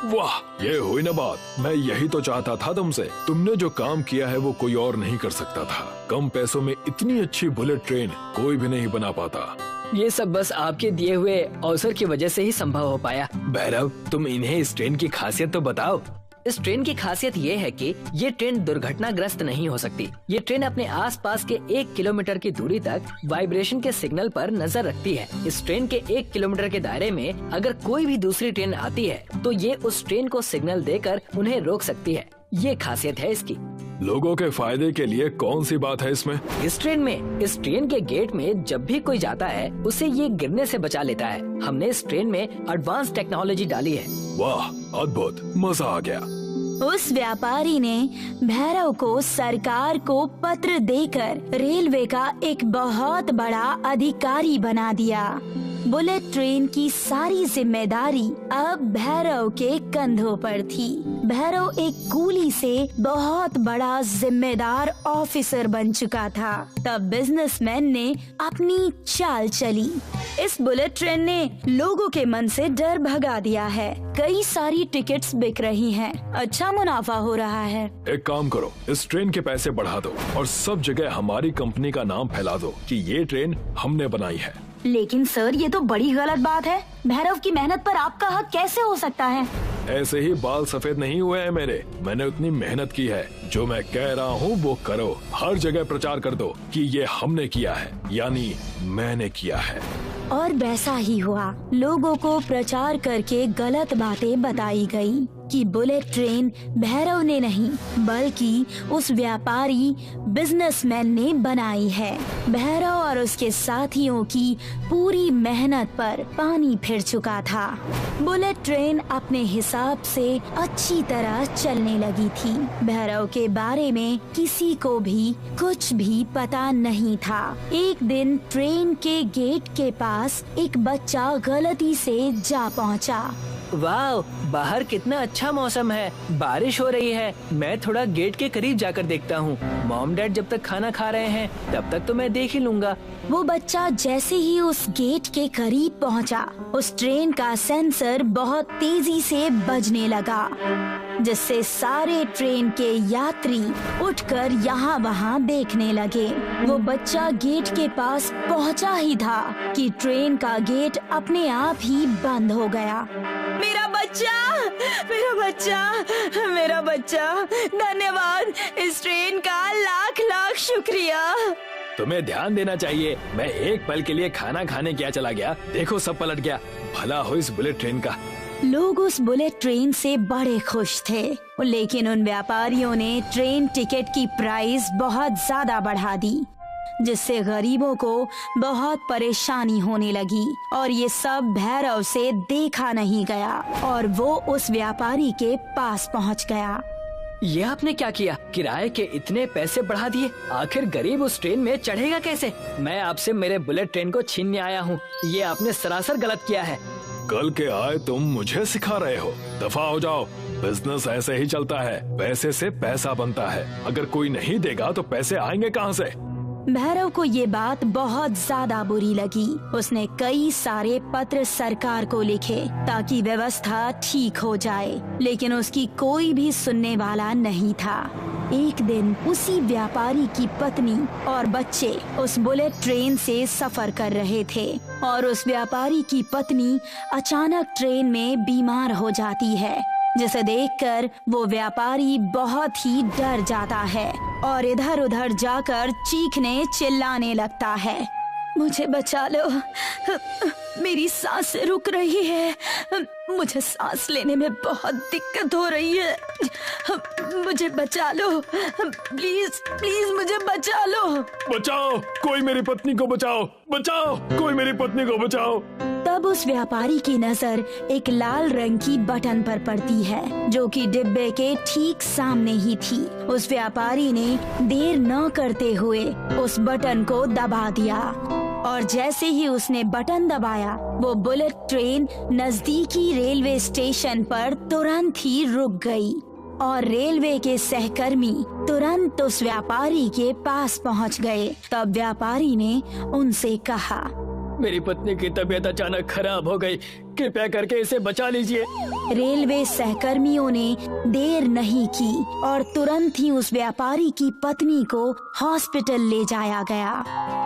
Speaker 6: वाह, ये हुई ना बात। मैं यही तो चाहता था तुमसे। तुमने जो काम किया है वो कोई और नहीं कर सकता था। कम पैसों में इतनी अच्छी बुलेट ट्रेन कोई भी नहीं बना पाता।
Speaker 8: ये सब बस आपके दिए हुए अवसर की वजह से ही संभव हो पाया।
Speaker 7: भैरव, तुम इन्हें इस ट्रेन की खासियत तो बताओ।
Speaker 8: इस ट्रेन की खासियत ये है कि ये ट्रेन दुर्घटनाग्रस्त नहीं हो सकती। ये ट्रेन अपने आसपास के 1 किलोमीटर की दूरी तक वाइब्रेशन के सिग्नल पर नजर रखती है। इस ट्रेन के 1 किलोमीटर के दायरे में अगर कोई भी दूसरी ट्रेन आती है तो ये उस ट्रेन को सिग्नल देकर उन्हें रोक सकती है। ये खासियत है इसकी।
Speaker 6: लोगों के फायदे के लिए कौन सी बात है इसमें?
Speaker 8: इस ट्रेन के गेट में जब भी कोई जाता है उसे ये गिरने से बचा लेता है। हमने इस ट्रेन में एडवांस टेक्नोलॉजी डाली है।
Speaker 6: वाह, अद्भुत, मजा आ गया।
Speaker 5: उस व्यापारी ने भैरव को सरकार को पत्र देकर रेलवे का एक बहुत बड़ा अधिकारी बना दिया। बुलेट ट्रेन की सारी जिम्मेदारी अब भैरव के कंधों पर थी। भैरव एक कूली से बहुत बड़ा जिम्मेदार ऑफिसर बन चुका था। तब बिजनेसमैन ने अपनी चाल चली। इस बुलेट ट्रेन ने लोगों के मन से डर भगा दिया है। कई सारी टिकट्स बिक रही हैं। अच्छा मुनाफा हो रहा है।
Speaker 6: एक काम करो, इस ट्रेन के पैसे बढ़ा दो और सब जगह हमारी कंपनी का नाम फैला दो कि ये ट्रेन हमने बनाई है।
Speaker 5: लेकिन सर, ये तो बड़ी गलत बात है। भैरव की मेहनत पर आपका हक कैसे हो सकता है?
Speaker 6: ऐसे ही बाल सफेद नहीं हुए हैं मेरे। मैंने उतनी मेहनत की है। जो मैं कह रहा हूँ वो करो। हर जगह प्रचार कर दो कि ये हमने किया है, यानी मैंने किया है।
Speaker 5: और वैसा ही हुआ। लोगों को प्रचार करके गलत बातें बताई गई कि बुलेट ट्रेन भैरव ने नहीं बल्कि उस व्यापारी बिजनेसमैन ने बनाई है। भैरव और उसके साथियों की पूरी मेहनत पर पानी फिर चुका था। बुलेट ट्रेन अपने हिसाब से अच्छी तरह चलने लगी थी। भैरव के बारे में किसी को भी कुछ भी पता नहीं था। एक दिन ट्रेन के गेट के पास एक बच्चा गलती से जा पहुंचा
Speaker 8: वाह, बाहर कितना अच्छा मौसम है, बारिश हो रही है। मैं थोड़ा गेट के करीब जाकर देखता हूँ। मॉम डैड जब तक खाना खा रहे हैं तब तक तो मैं देख ही लूंगा।
Speaker 5: वो बच्चा जैसे ही उस गेट के करीब पहुंचा, उस ट्रेन का सेंसर बहुत तेजी से बजने लगा, जिससे सारे ट्रेन के यात्री उठकर यहाँ वहाँ देखने लगे। वो बच्चा गेट के पास पहुँचा ही था कि ट्रेन का गेट अपने आप ही बंद हो गया। मेरा बच्चा, मेरा बच्चा, मेरा बच्चा, धन्यवाद, इस ट्रेन का लाख लाख शुक्रिया।
Speaker 7: तुम्हें ध्यान देना चाहिए। मैं एक पल के लिए खाना खाने क्या चला गया, देखो सब पलट गया। भला हो इस बुलेट ट्रेन का।
Speaker 5: लोग उस बुलेट ट्रेन से बड़े खुश थे, लेकिन उन व्यापारियों ने ट्रेन टिकट की प्राइस बहुत ज्यादा बढ़ा दी, जिससे गरीबों को बहुत परेशानी होने लगी। और ये सब भैरव से देखा नहीं गया और वो उस व्यापारी के पास पहुंच गया।
Speaker 8: ये आपने क्या किया? किराए के इतने पैसे बढ़ा दिए, आखिर गरीब उस ट्रेन में चढ़ेगा कैसे? मैं आपसे मेरे बुलेट ट्रेन को छीनने आया हूँ, ये आपने सरासर गलत किया है।
Speaker 6: कल के आए तुम मुझे सिखा रहे हो, दफा हो जाओ। बिजनेस ऐसे ही चलता है, पैसे से पैसा बनता है। अगर कोई नहीं देगा तो पैसे आएंगे कहाँ से?
Speaker 5: भैरव को ये बात बहुत ज्यादा बुरी लगी। उसने कई सारे पत्र सरकार को लिखे ताकि व्यवस्था ठीक हो जाए, लेकिन उसकी कोई भी सुनने वाला नहीं था। एक दिन उसी व्यापारी की पत्नी और बच्चे उस बुलेट ट्रेन से सफर कर रहे थे और उस व्यापारी की पत्नी अचानक ट्रेन में बीमार हो जाती है, जिसे देखकर वो व्यापारी बहुत ही डर जाता है और इधर उधर जाकर चीखने चिल्लाने लगता है। मुझे बचा लो, मेरी सांस रुक रही है, मुझे सांस लेने में बहुत दिक्कत हो रही है, मुझे बचा लो, प्लीज प्लीज मुझे बचा लो।
Speaker 6: बचाओ, कोई मेरी पत्नी को बचाओ, बचाओ, कोई मेरी पत्नी को बचाओ।
Speaker 5: तब उस व्यापारी की नजर एक लाल रंग की बटन पर पड़ती है, जो कि डिब्बे के ठीक सामने ही थी। उस व्यापारी ने देर न करते हुए उस बटन को दबा दिया और जैसे ही उसने बटन दबाया, वो बुलेट ट्रेन नजदीकी रेलवे स्टेशन पर तुरंत ही रुक गई और रेलवे के सहकर्मी तुरंत उस व्यापारी के पास पहुंच गए। तब व्यापारी ने उनसे कहा,
Speaker 8: मेरी पत्नी की तबीयत अचानक खराब हो गई, कृपया करके इसे बचा लीजिए।
Speaker 5: रेलवे सहकर्मियों ने देर नहीं की और तुरंत ही उस व्यापारी की पत्नी को हॉस्पिटल ले जाया गया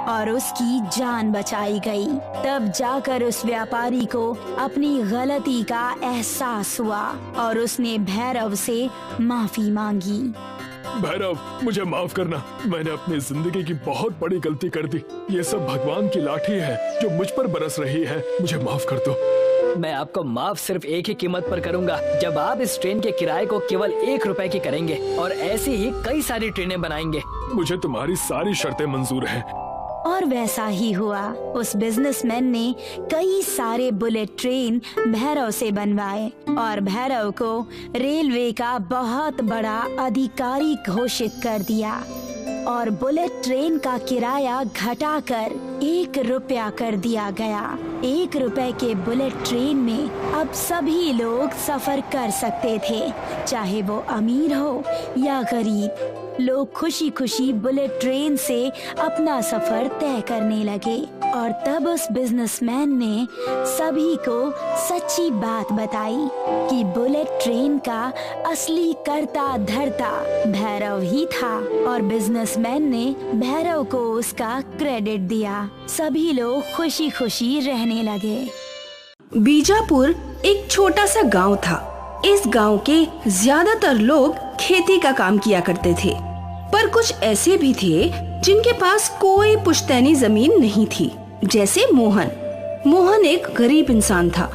Speaker 5: और उसकी जान बचाई गई। तब जाकर उस व्यापारी को अपनी गलती का एहसास हुआ और उसने भैरव से माफी मांगी।
Speaker 6: भैरव, मुझे माफ करना, मैंने अपनी जिंदगी की बहुत बड़ी गलती कर दी। ये सब भगवान की लाठी है जो मुझ पर बरस रही है, मुझे माफ कर दो।
Speaker 8: मैं आपको माफ सिर्फ एक ही कीमत पर करूंगा, जब आप इस ट्रेन के किराए को केवल 1 रुपए की करेंगे और ऐसी ही कई सारी ट्रेनें बनाएंगे।
Speaker 6: मुझे तुम्हारी सारी शर्तें मंजूर हैं।
Speaker 5: और वैसा ही हुआ। उस बिजनेसमैन ने कई सारे बुलेट ट्रेन भैरव से बनवाए और भैरव को रेलवे का बहुत बड़ा अधिकारी घोषित कर दिया और बुलेट ट्रेन का किराया घटाकर 1 रुपया कर दिया गया। 1 रुपए के बुलेट ट्रेन में अब सभी लोग सफर कर सकते थे, चाहे वो अमीर हो या गरीब। लोग खुशी खुशी बुलेट ट्रेन से अपना सफर तय करने लगे और तब उस बिजनेसमैन ने सभी को सच्ची बात बताई कि बुलेट ट्रेन का असली कर्ता धर्ता भैरव ही था और बिजनेसमैन ने भैरव को उसका क्रेडिट दिया। सभी लोग खुशी खुशी रहने लगे।
Speaker 9: बीजापुर एक छोटा सा गांव था। इस गांव के ज्यादातर लोग खेती का काम किया करते थे, पर कुछ ऐसे भी थे जिनके पास कोई पुश्तैनी जमीन नहीं थी, जैसे मोहन। मोहन एक गरीब इंसान था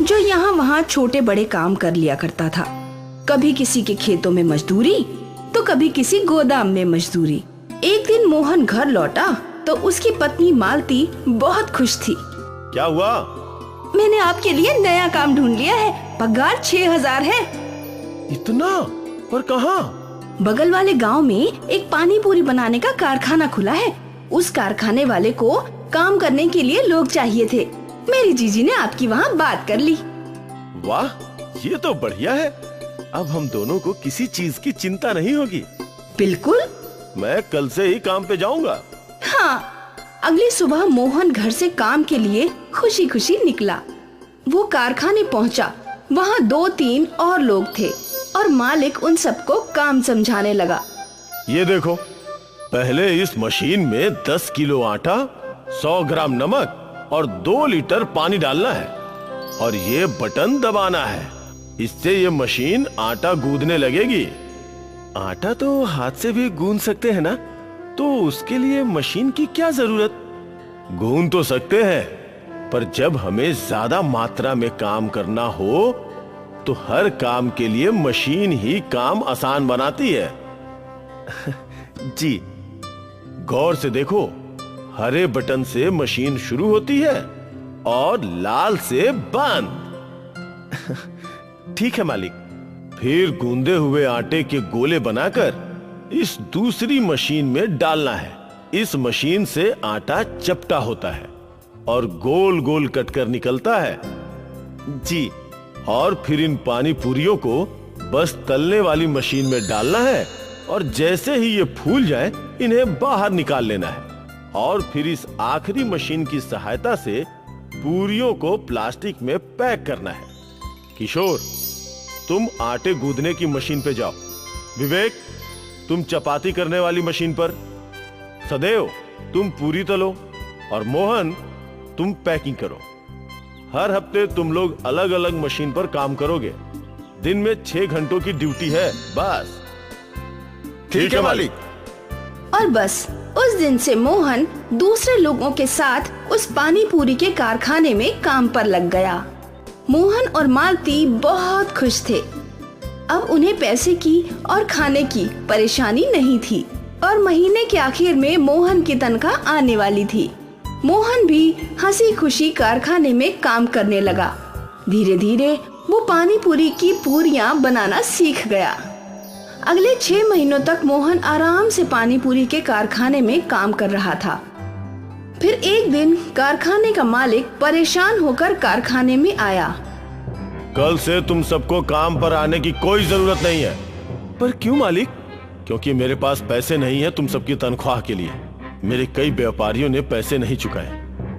Speaker 9: जो यहाँ वहाँ छोटे बड़े काम कर लिया करता था। कभी किसी के खेतों में मजदूरी तो कभी किसी गोदाम में मजदूरी। एक दिन मोहन घर लौटा तो उसकी पत्नी मालती बहुत खुश थी।
Speaker 10: क्या हुआ?
Speaker 9: मैंने आपके लिए नया काम ढूंढ लिया है, पगार 6000 है।
Speaker 10: इतना? पर कहाँ?
Speaker 9: बगल वाले गांव में एक पानी पूरी बनाने का कारखाना खुला है। उस कारखाने वाले को काम करने के लिए लोग चाहिए थे। मेरी जीजी ने आपकी वहाँ बात कर ली।
Speaker 10: वाह, ये तो बढ़िया है। अब हम दोनों को किसी चीज की चिंता नहीं होगी।
Speaker 9: बिल्कुल।
Speaker 10: मैं कल से ही काम पे जाऊंगा।
Speaker 9: हाँ, अगली सुबह मोहन घर से काम के लिए खुशी खुशी निकला। वो कारखाने पहुंचा। वहाँ 2-3 और लोग थे और मालिक उन सबको काम समझाने लगा।
Speaker 10: ये देखो, पहले इस मशीन में 10 किलो आटा, 100 ग्राम नमक और 2 लीटर पानी डालना है और ये बटन दबाना है। इससे ये मशीन आटा गूंदने लगेगी। आटा तो हाथ से भी गूंद सकते हैं ना, तो उसके लिए मशीन की क्या जरूरत? गूंद तो सकते हैं, पर जब हमें ज्यादा मात्रा में काम करना हो तो हर काम के लिए मशीन ही काम आसान बनाती है। जी, गौर से देखो, हरे बटन से मशीन शुरू होती है और लाल से बंद। ठीक है मालिक। फिर गूंदे हुए आटे के गोले बनाकर इस दूसरी मशीन में डालना है। इस मशीन से आटा चपटा होता है और गोल गोल कटकर निकलता है। जी, और फिर इन पानी पूरियों को बस तलने वाली मशीन में डालना है और जैसे ही ये फूल जाए इन्हें बाहर निकाल लेना है और फिर इस आखिरी मशीन की सहायता से पूरियों को प्लास्टिक में पैक करना है। किशोर, तुम आटे गूंदने की मशीन पे जाओ। विवेक, तुम चपाती करने वाली मशीन पर। सदैव, तुम पूरी तलो और मोहन, तुम पैकिंग करो। हर हफ्ते तुम लोग अलग अलग मशीन पर काम करोगे। दिन में 6 घंटों की ड्यूटी है बस। ठीक है मालिक।
Speaker 9: और बस उस दिन से मोहन दूसरे लोगों के साथ उस पानी पूरी के कारखाने में काम पर लग गया। मोहन और मालती बहुत खुश थे। अब उन्हें पैसे की और खाने की परेशानी नहीं थी और महीने के आखिर में मोहन की तनख्वाह आने वाली थी। मोहन भी हंसी खुशी कारखाने में काम करने लगा। धीरे धीरे वो पानी पूरी की पूरियां बनाना सीख गया। अगले 6 महीनों तक मोहन आराम से पानी पूरी के कारखाने में काम कर रहा था। फिर एक दिन कारखाने का मालिक परेशान होकर कारखाने में आया।
Speaker 10: कल से तुम सबको काम पर आने की कोई जरूरत नहीं है। पर क्यों मालिक? क्योंकि मेरे पास पैसे नहीं है तुम सबकी तनख्वाह के लिए। मेरे कई व्यापारियों ने पैसे नहीं चुकाए।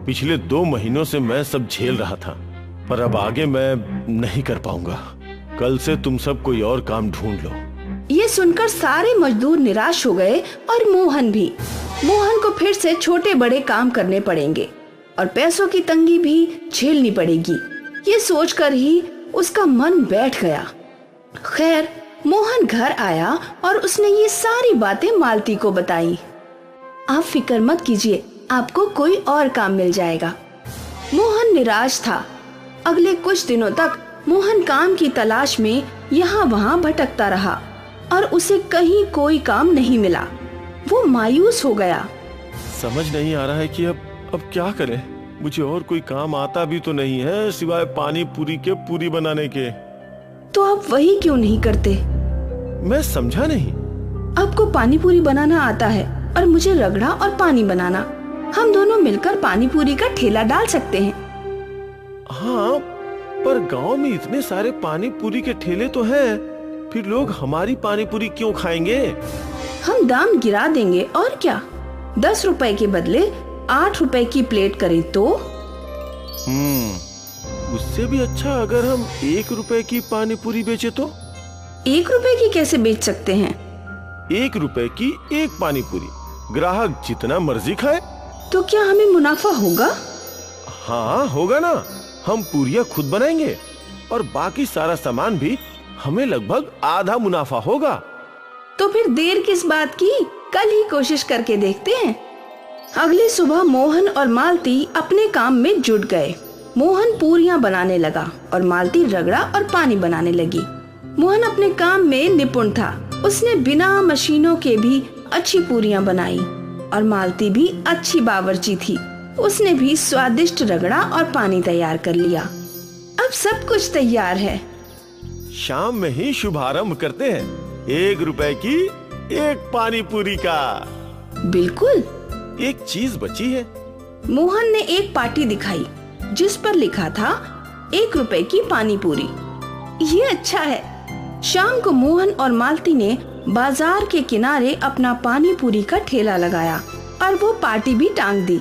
Speaker 10: पिछले 2 महीनों से मैं सब झेल रहा था, पर अब आगे मैं नहीं कर पाऊंगा। कल से तुम सब कोई और काम ढूंढ लो।
Speaker 9: ये सुनकर सारे मजदूर निराश हो गए और मोहन भी। मोहन को फिर से छोटे बड़े काम करने पड़ेंगे और पैसों की तंगी भी झेलनी पड़ेगी। ये सोचकर ही उसका मन बैठ गया। खैर, मोहन घर आया और उसने ये सारी बातें मालती को बताई। आप फिक्र मत कीजिए, आपको कोई और काम मिल जाएगा। मोहन निराश था। अगले कुछ दिनों तक मोहन काम की तलाश में यहाँ वहाँ भटकता रहा और उसे कहीं कोई काम नहीं मिला। वो मायूस हो गया।
Speaker 10: समझ नहीं आ रहा है कि अब क्या करें। मुझे और कोई काम आता भी तो नहीं है सिवाय पानी पूरी के पूरी बनाने के।
Speaker 9: तो आप वही क्यों नहीं करते?
Speaker 10: मैं समझा नहीं।
Speaker 9: आपको पानी पूरी बनाना आता है और मुझे रगड़ा और पानी बनाना। हम दोनों मिलकर पानी पूरी का ठेला डाल सकते हैं।
Speaker 10: हाँ, पर गांव में इतने सारे पानी पूरी के ठेले तो हैं, फिर लोग हमारी पानी पूरी क्यों खाएंगे?
Speaker 9: हम दाम गिरा देंगे और क्या। 10 रुपए के बदले 8 रुपए की प्लेट करें तो?
Speaker 10: उससे भी अच्छा अगर हम 1 रुपए की पानी पूरी बेचे तो?
Speaker 9: 1 रुपए की कैसे बेच सकते हैं?
Speaker 10: 1 रुपए की 1 पानी पूरी, ग्राहक जितना मर्जी खाए।
Speaker 9: तो क्या हमें मुनाफा होगा?
Speaker 10: हाँ होगा ना। हम पूरियां खुद बनाएंगे और बाकी सारा सामान भी हमें लगभग आधा मुनाफा होगा।
Speaker 9: तो फिर देर किस बात की, कल ही कोशिश करके देखते हैं। अगली सुबह मोहन और मालती अपने काम में जुट गए। मोहन पूरियां बनाने लगा और मालती रगड़ा और पानी बनाने लगी। मोहन अपने काम में निपुण था। उसने बिना मशीनों के भी अच्छी पूरियां बनाई और मालती भी अच्छी बावर्ची थी। उसने भी स्वादिष्ट रगड़ा और पानी तैयार कर लिया। अब सब कुछ तैयार है।
Speaker 10: शाम में ही शुभारंभ करते हैं। 1 रुपए की 1 पानी पूरी का।
Speaker 9: बिल्कुल।
Speaker 10: एक चीज बची है।
Speaker 9: मोहन ने एक पाटी दिखाई जिस पर लिखा था 1 रुपए की पानी पूरी। ये अच्छा है। शाम को मोहन और मालती ने बाजार के किनारे अपना पानी पूरी का ठेला लगाया और वो पार्टी भी टांग दी।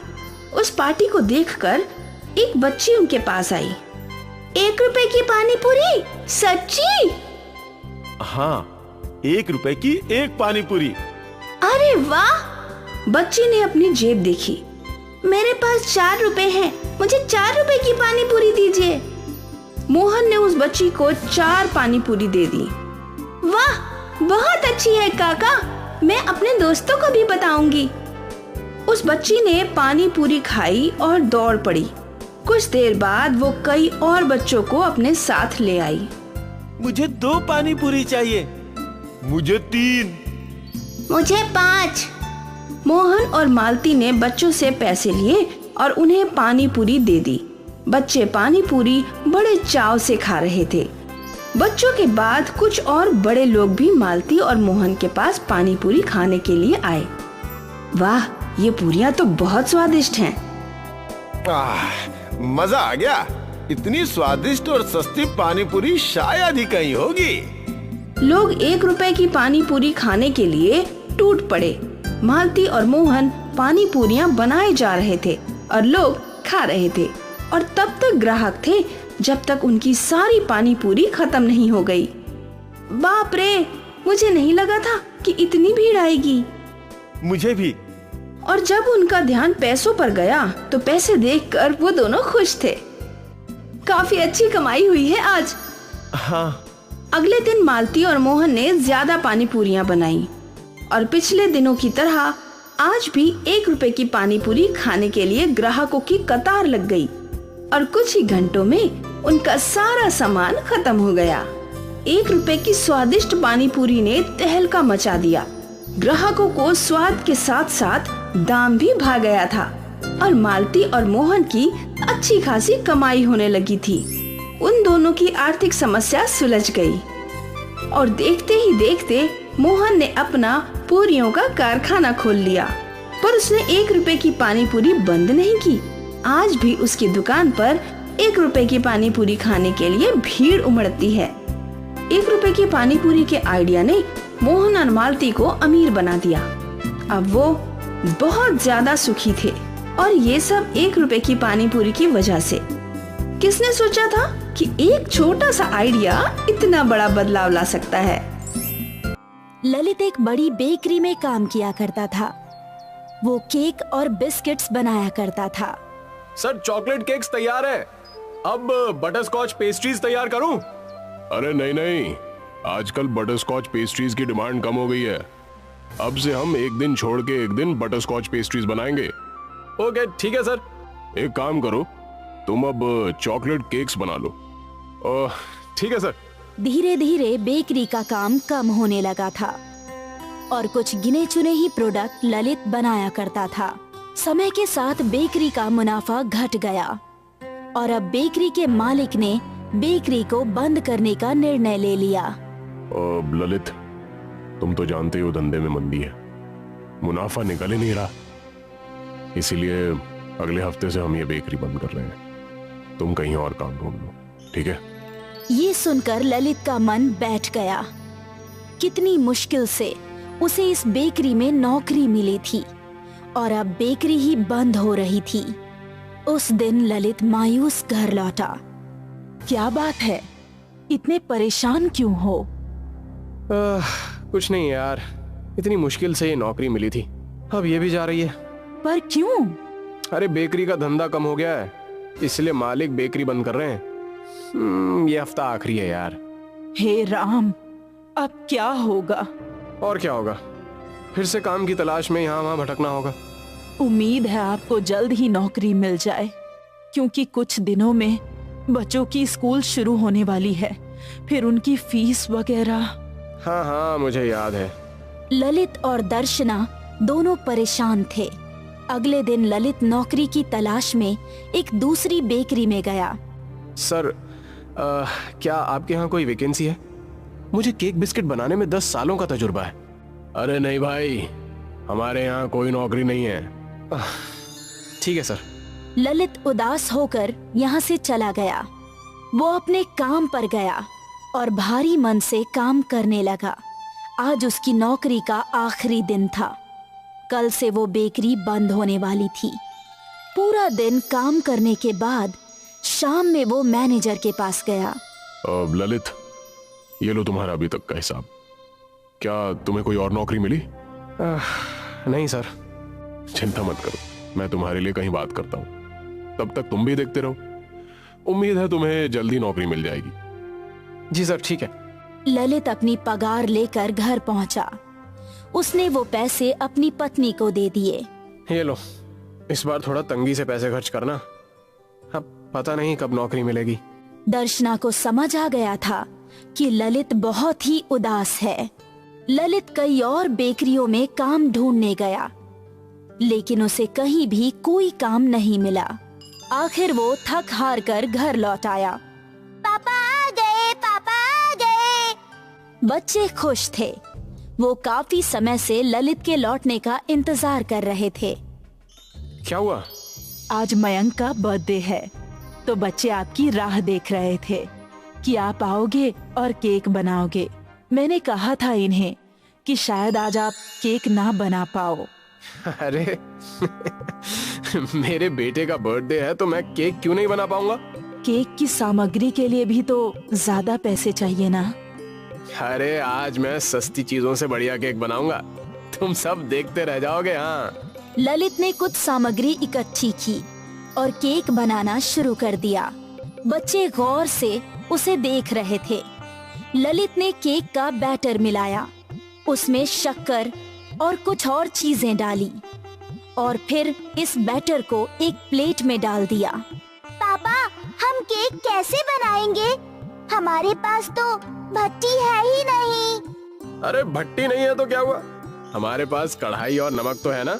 Speaker 9: उस पार्टी को देखकर एक बच्ची उनके पास आई।
Speaker 2: 1 रुपए की पानी पूरी? सच्ची?
Speaker 10: हाँ, 1 रुपए की 1 पानी पूरी।
Speaker 2: अरे वाह!
Speaker 9: बच्ची ने अपनी जेब देखी।
Speaker 2: मेरे पास 4 रुपए हैं, मुझे 4 रुपए की पानी पूरी दीजिए।
Speaker 9: मोहन ने उस बच्ची को 4 पानी पूरी दे दी।
Speaker 2: वाह, बहुत अच्छी है काका, मैं अपने दोस्तों को भी बताऊंगी।
Speaker 9: उस बच्ची ने पानी पूरी खाई और दौड़ पड़ी। कुछ देर बाद वो कई और बच्चों को अपने साथ ले आई।
Speaker 10: मुझे 2 पानी पूरी चाहिए। मुझे 3।
Speaker 2: मुझे 5।
Speaker 9: मोहन और मालती ने बच्चों से पैसे लिए और उन्हें पानी पूरी दे दी। बच्चे पानी पूरी बड़े चाव से खा रहे थे। बच्चों के बाद कुछ और बड़े लोग भी मालती और मोहन के पास पानी पूरी खाने के लिए आए। वाह, ये पूरियां तो बहुत स्वादिष्ट हैं।
Speaker 10: मजा आ गया। इतनी स्वादिष्ट और सस्ती पानी पूरी शायद ही कहीं होगी।
Speaker 9: लोग 1 रुपए की पानी पूरी खाने के लिए टूट पड़े। मालती और मोहन पानी पूरियां बनाए जा रहे थे और लोग खा रहे थे, और तब तक ग्राहक थे जब तक उनकी सारी पानी पूरी खत्म नहीं हो गई। बाप रे, मुझे नहीं लगा था कि इतनी भीड़ आएगी।
Speaker 10: मुझे भी।
Speaker 9: और जब उनका ध्यान पैसों पर गया तो पैसे देखकर वो दोनों खुश थे। काफी अच्छी कमाई हुई है आज।
Speaker 10: हाँ।
Speaker 9: अगले दिन मालती और मोहन ने ज्यादा पानी पूरियां बनाई और पिछले दिनों की तरह आज भी 1 रुपए की पानी पूरी खाने के लिए ग्राहकों की कतार लग गई और कुछ ही घंटों में उनका सारा सामान खत्म हो गया। 1 रुपए की स्वादिष्ट पानी पूरी ने तहलका मचा दिया। ग्राहकों को स्वाद के साथ साथ दाम भी भा गया था और मालती और मोहन की अच्छी खासी कमाई होने लगी थी। उन दोनों की आर्थिक समस्या सुलझ गई और देखते ही देखते मोहन ने अपना पूरियों का कारखाना खोल लिया। पर उसने 1 रुपए की पानी पूरी बंद नहीं की। आज भी उसकी दुकान पर 1 रुपए की पानी पूरी खाने के लिए भीड़ उमड़ती है। 1 रुपए की पानी पूरी के आइडिया ने मोहन और मालती को अमीर बना दिया। अब वो बहुत ज्यादा सुखी थे और ये सब 1 रुपए की पानी पूरी की वजह से। किसने सोचा था कि एक छोटा सा आइडिया इतना बड़ा बदलाव ला सकता है।
Speaker 1: ललित एक बड़ी बेकरी में काम किया करता था। वो केक और बिस्किट्स बनाया करता था।
Speaker 6: सर, चॉकलेट केक्स तैयार है। अब बटरस्कॉच पेस्ट्रीज तैयार करूं? अरे नहीं नहीं, आजकल बटरस्कॉच पेस्ट्रीज की डिमांड कम हो गई है। अब से हम एक दिन छोड़ के एक दिन बटरस्कॉच पेस्ट्रीज बनाएंगे। ओके, ठीक है सर। एक काम करो, तुम अब चॉकलेट केक्स बना लो। ठीक है सर।
Speaker 1: धीरे धीरे बेकरी का काम कम होने लगा था और कुछ गिने चुने ही प्रोडक्ट ललित बनाया करता था। समय के साथ बेकरी का मुनाफा घट गया और अब बेकरी के मालिक ने बेकरी को बंद करने का निर्णय ले लिया।
Speaker 6: ललित, तुम तो जानते हो धंधे में मंदी है, मुनाफा निकल ही नहीं रहा, इसीलिए अगले हफ्ते से हम ये बेकरी बंद कर रहे हैं। तुम कहीं और काम ढूंढ लो, ठीक है?
Speaker 1: ये सुनकर ललित का मन बैठ गया। कितनी मुश्किल से उसे इस बेकरी में नौकरी मिली थी और अब बेकरी ही बंद हो रही थी। उस दिन ललित मायूस घर लौटा। क्या बात है, इतने परेशान क्यों हो?
Speaker 6: कुछ नहीं यार, इतनी मुश्किल से ये नौकरी मिली थी, अब ये भी जा रही है।
Speaker 1: पर क्यों?
Speaker 6: अरे बेकरी का धंधा कम हो गया है, इसलिए मालिक बेकरी बंद कर रहे हैं। ये हफ्ता आखिरी है यार।
Speaker 1: हे राम, अब क्या होगा?
Speaker 6: और क्या होगा, फिर से काम की तलाश में यहाँ वहाँ भटकना होगा।
Speaker 1: उम्मीद है आपको जल्द ही नौकरी मिल जाए, क्योंकि कुछ दिनों में बच्चों की स्कूल शुरू होने वाली है, फिर उनकी फीस वगैरह।
Speaker 6: हाँ हाँ, मुझे याद है।
Speaker 1: ललित और दर्शना दोनों परेशान थे। अगले दिन ललित नौकरी की तलाश में एक दूसरी बेकरी में गया।
Speaker 6: सर, क्या आपके यहाँ कोई वैकेंसी है? मुझे केक बिस्किट बनाने में 10 सालों का तजुर्बा है। अरे नहीं भाई, हमारे यहाँ कोई नौकरी नहीं है। ठीक है सर।
Speaker 1: ललित उदास होकर यहाँ से चला गया।
Speaker 5: वो अपने काम पर गया और भारी मन से काम करने लगा। आज उसकी नौकरी का आखिरी दिन था। कल से वो बेकरी बंद होने वाली थी। पूरा दिन काम करने के बाद शाम में वो मैनेजर के पास गया।
Speaker 6: अब ललित, ये लो तुम्हारा अभी तक का हिसाब। क्या तुम्हें कोई और नौकरी मिली?
Speaker 11: नहीं सर।
Speaker 6: चिंता मत करो, मैं तुम्हारे लिए कहीं बात करता हूँ। तब तक तुम भी देखते रहो। उम्मीद है तुम्हें जल्दी नौकरी मिल जाएगी।
Speaker 11: जी सर, ठीक है।
Speaker 5: ललित अपनी पगार लेकर घर पहुंचा। उसने वो पैसे अपनी पत्नी को दे दिए।
Speaker 11: ये लो, इस बार थोड़ा तंगी से पैसे खर्च करना, अब पता नहीं कब नौकरी मिलेगी।
Speaker 5: दर्शना को समझ आ गया था कि ललित बहुत ही उदास है। ललित कई और बेकरियों में काम ढूंढने गया, लेकिन उसे कहीं भी कोई काम नहीं मिला। आखिर वो थक हार कर घर लौट आया।
Speaker 2: पापा आ गए, पापा आ गए।
Speaker 5: बच्चे खुश थे। वो काफी समय से ललित के लौटने का इंतजार कर रहे थे।
Speaker 11: क्या हुआ?
Speaker 12: आज मयंक का बर्थडे है, तो बच्चे आपकी राह देख रहे थे कि आप आओगे और केक बनाओगे। मैंने कहा था इन्हें कि शायद आज आप केक ना बना पाओ।
Speaker 11: अरे मेरे बेटे का बर्थडे है तो मैं केक क्यों नहीं बना पाऊंगा?
Speaker 12: केक की सामग्री के लिए भी तो ज्यादा पैसे चाहिए ना।
Speaker 11: अरे आज मैं सस्ती चीजों से बढ़िया केक बनाऊंगा, तुम सब देखते रह जाओगे। हाँ।
Speaker 5: ललित ने कुछ सामग्री इकट्ठी की और केक बनाना शुरू कर दिया। बच्चे गौर से उसे देख रहे थे। ललित ने केक का बैटर मिलाया, उसमें शक्कर और कुछ और चीजें डाली और फिर इस बैटर को एक प्लेट में डाल दिया।
Speaker 2: पापा, हम केक कैसे बनाएंगे? हमारे पास तो भट्टी है ही नहीं।
Speaker 11: अरे भट्टी नहीं है तो क्या हुआ, हमारे पास कढ़ाई और नमक तो है ना।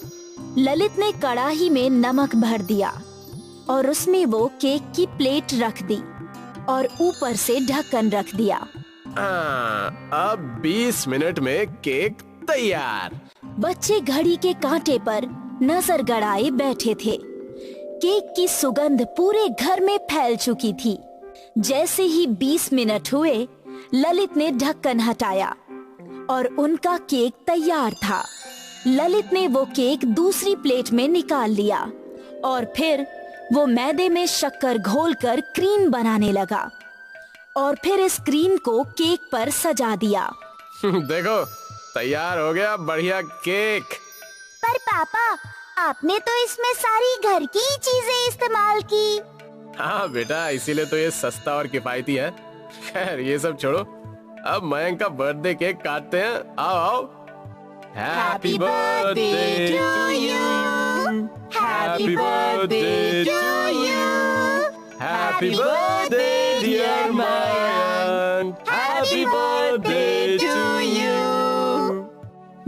Speaker 5: ललित ने कढ़ाई में नमक भर दिया और उसमें वो केक की प्लेट रख दी और ऊपर से ढक्कन रख दिया।
Speaker 11: अब 20 मिनट में केक तैयार।
Speaker 5: बच्चे घड़ी के कांटे पर नजर गड़ाए बैठे थे। केक की सुगंध पूरे घर में फैल चुकी थी। जैसे ही 20 मिनट हुए, ललित ने ढक्कन हटाया और उनका केक तैयार था। ललित ने वो केक दूसरी प्लेट में निकाल लिया और फिर वो मैदे में शक्कर घोलकर क्रीम बनाने लगा और फिर इस क्रीम को केक पर सजा दिया।
Speaker 11: देखो, तैयार हो गया बढ़िया केक।
Speaker 2: पर पापा, आपने तो इसमें सारी घर की चीजें इस्तेमाल की।
Speaker 11: हाँ बेटा, इसीलिए तो ये सस्ता और किफायती है। खैर ये सब छोड़ो, अब मयंक का बर्थडे केक काटते हैं। आओ आओ। Happy birthday to you, happy birthday to you, happy birthday dear Mayank, happy birthday to you.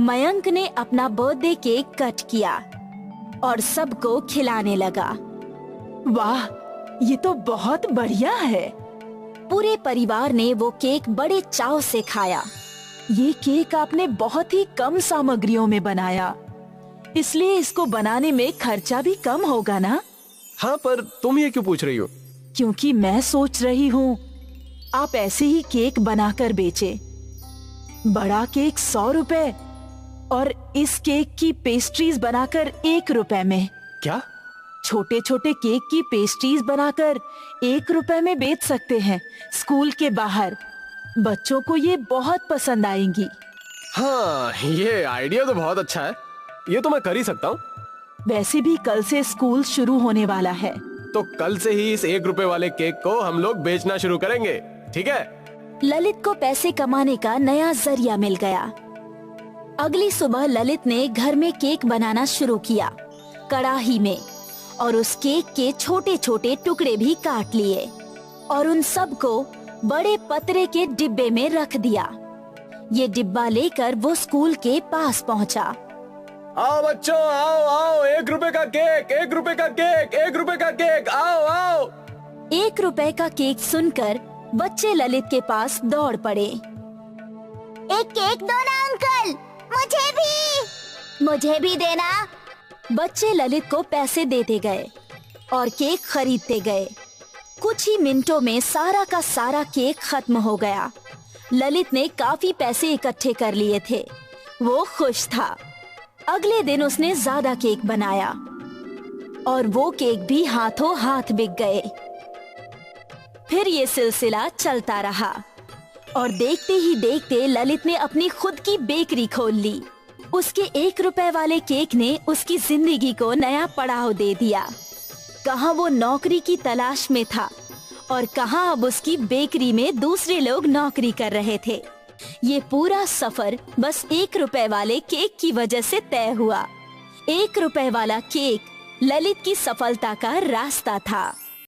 Speaker 5: Mayank ने अपना बर्थडे केक कट किया और सबको खिलाने लगा।
Speaker 12: वाह, ये तो बहुत बढ़िया है।
Speaker 5: पूरे परिवार ने वो केक बड़े चाव से खाया।
Speaker 12: ये केक आपने बहुत ही कम सामग्रियों में बनाया, इसलिए इसको बनाने में खर्चा भी कम होगा ना?
Speaker 11: हाँ, पर तुम ये क्यों पूछ रही हो?
Speaker 12: क्योंकि मैं सोच रही हूँ आप ऐसे ही केक बनाकर बेचे। बड़ा केक 100 रुपए और इस केक की पेस्ट्रीज बनाकर 1 रुपए में।
Speaker 11: क्या?
Speaker 12: छोटे छोटे केक की पेस्ट्रीज बनाकर 1 रुपए में बेच सकते हैं स्कूल के बाहर। बच्चों को ये बहुत पसंद आएंगी।
Speaker 11: हाँ, ये आइडिया तो बहुत अच्छा है, ये तो मैं कर ही सकता हूँ।
Speaker 12: वैसे भी कल से स्कूल शुरू होने वाला है,
Speaker 11: तो कल से ही इस 1 रुपए वाले केक को हम लोग बेचना शुरू करेंगे, ठीक है?
Speaker 5: ललित को पैसे कमाने का नया जरिया मिल गया। अगली सुबह ललित ने घर में केक बनाना शुरू किया, कढ़ाई में, और उस केक के छोटे छोटे टुकड़े भी काट लिए और उन सब को बड़े पतरे के डिब्बे में रख दिया। ये डिब्बा लेकर वो स्कूल के पास पहुंचा।
Speaker 11: आओ बच्चों, आओ आओ, 1 रुपए का केक, 1 रुपए का केक, 1 रुपए का केक, आओ आओ।
Speaker 5: 1 रुपए का केक सुनकर बच्चे ललित के पास दौड़ पड़े।
Speaker 2: एक केक दो ना अंकल, मुझे भी देना।
Speaker 5: बच्चे ललित को पैसे देते गए और केक खरीदते गए। कुछ ही मिनटों में सारा का सारा केक खत्म हो गया। ललित ने काफी पैसे इकट्ठे कर लिए थे। वो खुश था। अगले दिन उसने ज्यादा केक बनाया और वो केक भी हाथों हाथ बिक गए। फिर ये सिलसिला चलता रहा और देखते ही देखते ललित ने अपनी खुद की बेकरी खोल ली। उसके 1 रुपए वाले केक ने उसकी जिंदगी को नया पड़ाव दे दिया। कहाँ वो नौकरी की तलाश में था और कहाँ अब उसकी बेकरी में दूसरे लोग नौकरी कर रहे थे। ये पूरा सफर बस 1 रुपए वाले केक की वजह से तय हुआ। 1 रुपए वाला केक ललित की सफलता का रास्ता था।